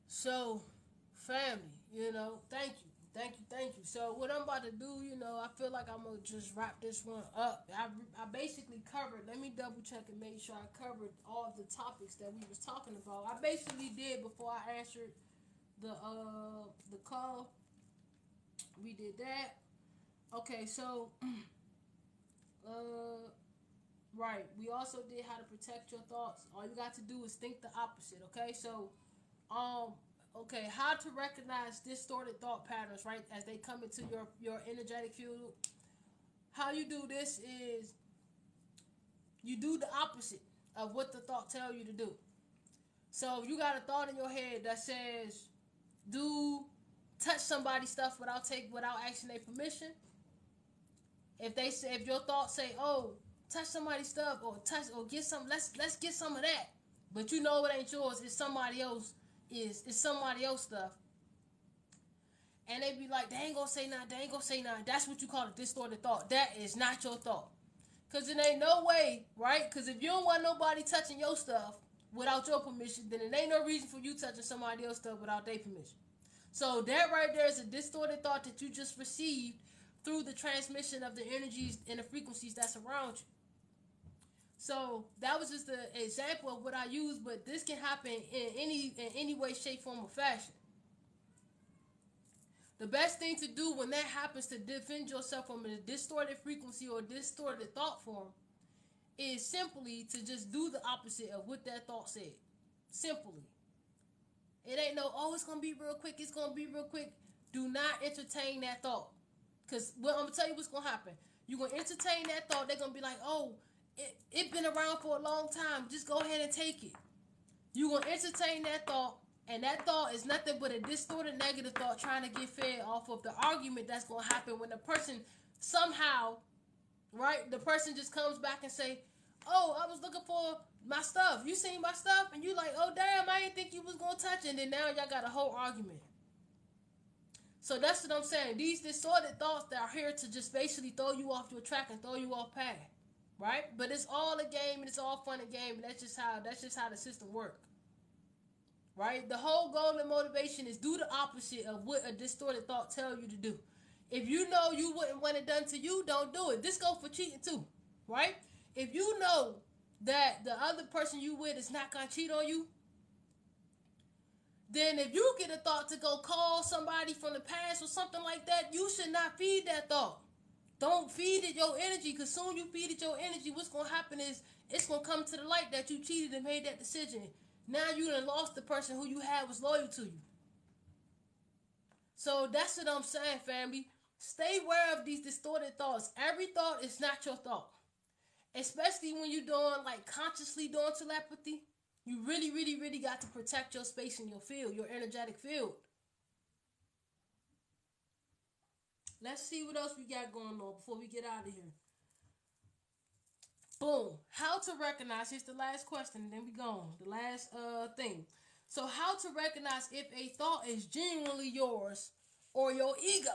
So, family, thank you. So, what I'm about to do, I feel like I'm gonna just wrap this one up. I basically covered. Let me double check and make sure I covered all the topics that we was talking about. I basically did before I answered the call. We did that. Okay, so uh right. We also did how to protect your thoughts. All you got to do is think the opposite. Okay, so um okay, how to recognize distorted thought patterns, right, as they come into your energetic field. How you do this is you do the opposite of what the thought tell you to do. So if you got a thought in your head that says do touch somebody's stuff without asking their permission, if your thoughts say, oh, touch somebody's stuff or get some, let's get some of that, but it ain't yours, it's somebody else, it's somebody else stuff, and they be like, they ain't gonna say nothing. That's what you call a distorted thought. That is not your thought. Because it ain't no way, right? Because if you don't want nobody touching your stuff without your permission, then it ain't no reason for you touching somebody else's stuff without their permission. So that right there is a distorted thought that you just received through the transmission of the energies and the frequencies that's around you. So that was just an example of what I use, but this can happen in any way, shape, form, or fashion. The best thing to do when that happens to defend yourself from a distorted frequency or distorted thought form is simply to just do the opposite of what that thought said. Simply. It ain't no, oh, it's going to be real quick. It's going to be real quick. Do not entertain that thought. Because I'm going to tell you what's going to happen. You're going to entertain that thought. They're going to be like, oh, it been around for a long time. Just go ahead and take it. You're going to entertain that thought. And that thought is nothing but a distorted negative thought trying to get fed off of the argument that's going to happen when the person somehow, right, the person just comes back and say, oh, I was looking for my stuff. You seen my stuff? And you like, oh, damn, I didn't think you was going to touch it. And then now y'all got a whole argument. So that's what I'm saying. These distorted thoughts that are here to just basically throw you off your track and throw you off path. Right? But it's all a game and it's all fun and game. And that's just how the system works. Right? The whole goal and motivation is do the opposite of what a distorted thought tell you to do. If you know you wouldn't want it done to you, don't do it. This goes for cheating too. Right? If you know that the other person you with is not gonna cheat on you, then if you get a thought to go call somebody from the past or something like that, you should not feed that thought. Don't feed it your energy, because soon you feed it your energy, what's going to happen is it's going to come to the light that you cheated and made that decision. Now you done lost the person who you had was loyal to you. So that's what I'm saying, family. Stay aware of these distorted thoughts. Every thought is not your thought. Especially when you're doing, like, consciously doing telepathy. You really, really, really got to protect your space and your field, your energetic field. Let's see what else we got going on before we get out of here. Boom. How to recognize, here's the last question, and then we go on. The last thing. So how to recognize if a thought is genuinely yours or your ego.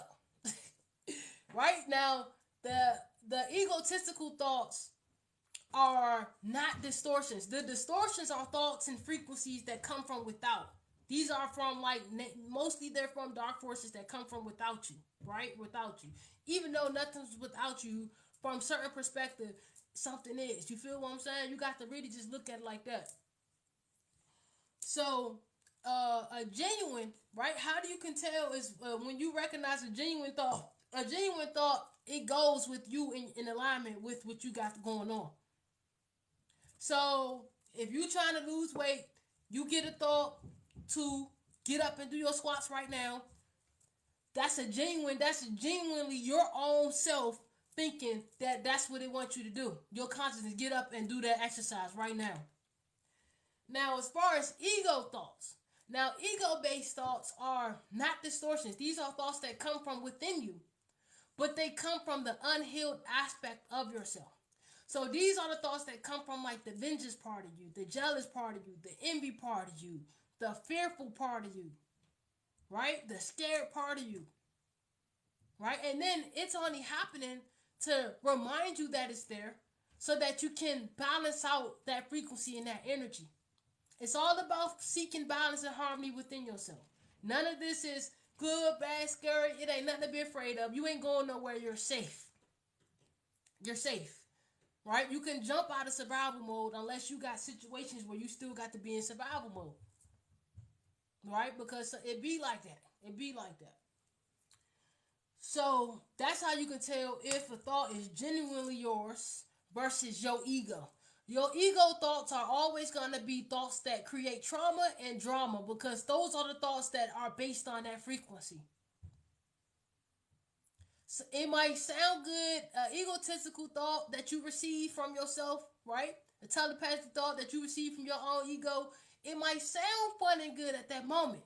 Right now, the egotistical thoughts are not distortions. The distortions are thoughts and frequencies that come from without. These are from, like, mostly they're from dark forces that come from without you, right? Without you. Even though nothing's without you, from certain perspective, something is. You feel what I'm saying? You got to really just look at it like that. So, a genuine, right? How do you can tell is when you recognize a genuine thought. A genuine thought, it goes with you in alignment with what you got going on. So, if you're trying to lose weight, you get a thought to get up and do your squats right now. That's genuinely your own self thinking that that's what it wants you to do. Your consciousness, get up and do that exercise right now. Now, as far as ego thoughts, now ego-based thoughts are not distortions. These are thoughts that come from within you, but they come from the unhealed aspect of yourself. So these are the thoughts that come from, like, the vengeance part of you, the jealous part of you, the envy part of you, the fearful part of you, right? The scared part of you, right? And then it's only happening to remind you that it's there so that you can balance out that frequency and that energy. It's all about seeking balance and harmony within yourself. None of this is good, bad, scary. It ain't nothing to be afraid of. You ain't going nowhere. You're safe. You're safe. Right? You can jump out of survival mode unless you got situations where you still got to be in survival mode. Right? Because it be like that. It be like that. So that's how you can tell if a thought is genuinely yours versus your ego. Your ego thoughts are always going to be thoughts that create trauma and drama, because those are the thoughts that are based on that frequency. So it might sound good, an egotistical thought that you receive from yourself, right? A telepathic thought that you receive from your own ego. It might sound fun and good at that moment.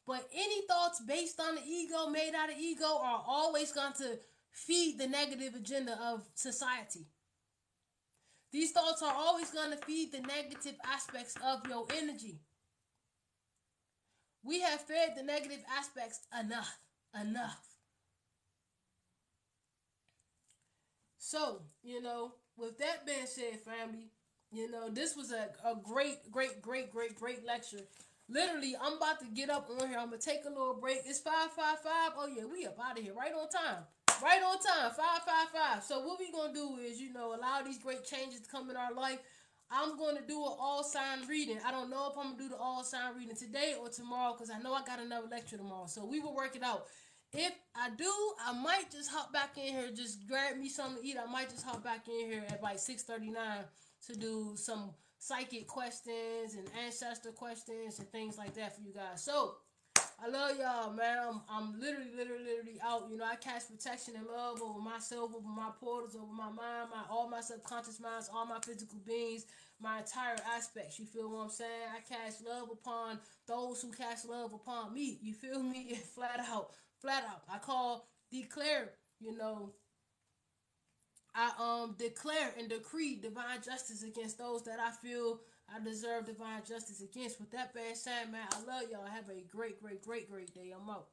But any thoughts based on the ego, made out of ego, are always going to feed the negative agenda of society. These thoughts are always going to feed the negative aspects of your energy. We have fed the negative aspects enough. So, with that being said, family, this was a great lecture. Literally, I'm about to get up on here. I'm going to take a little break. It's 5:55. Oh, yeah, we up out of here. Right on time. 5:55. So what we going to do is, allow these great changes to come in our life. I'm going to do an all sign reading. I don't know if I'm going to do the all sign reading today or tomorrow, because I know I got another lecture tomorrow. So we will work it out. If I do, I might just hop back in here, just grab me something to eat. I might just hop back in here at like 6:39 to do some psychic questions and ancestor questions and things like that for you guys. So, I love y'all, man. I'm literally out. I cast protection and love over myself, over my portals, over my mind, all my subconscious minds, all my physical beings, my entire aspects. You feel what I'm saying? I cast love upon those who cast love upon me. You feel me? Flat out. I declare, I declare and decree divine justice against those that I feel I deserve divine justice against. With that being said, man, I love y'all. Have a great day. I'm out.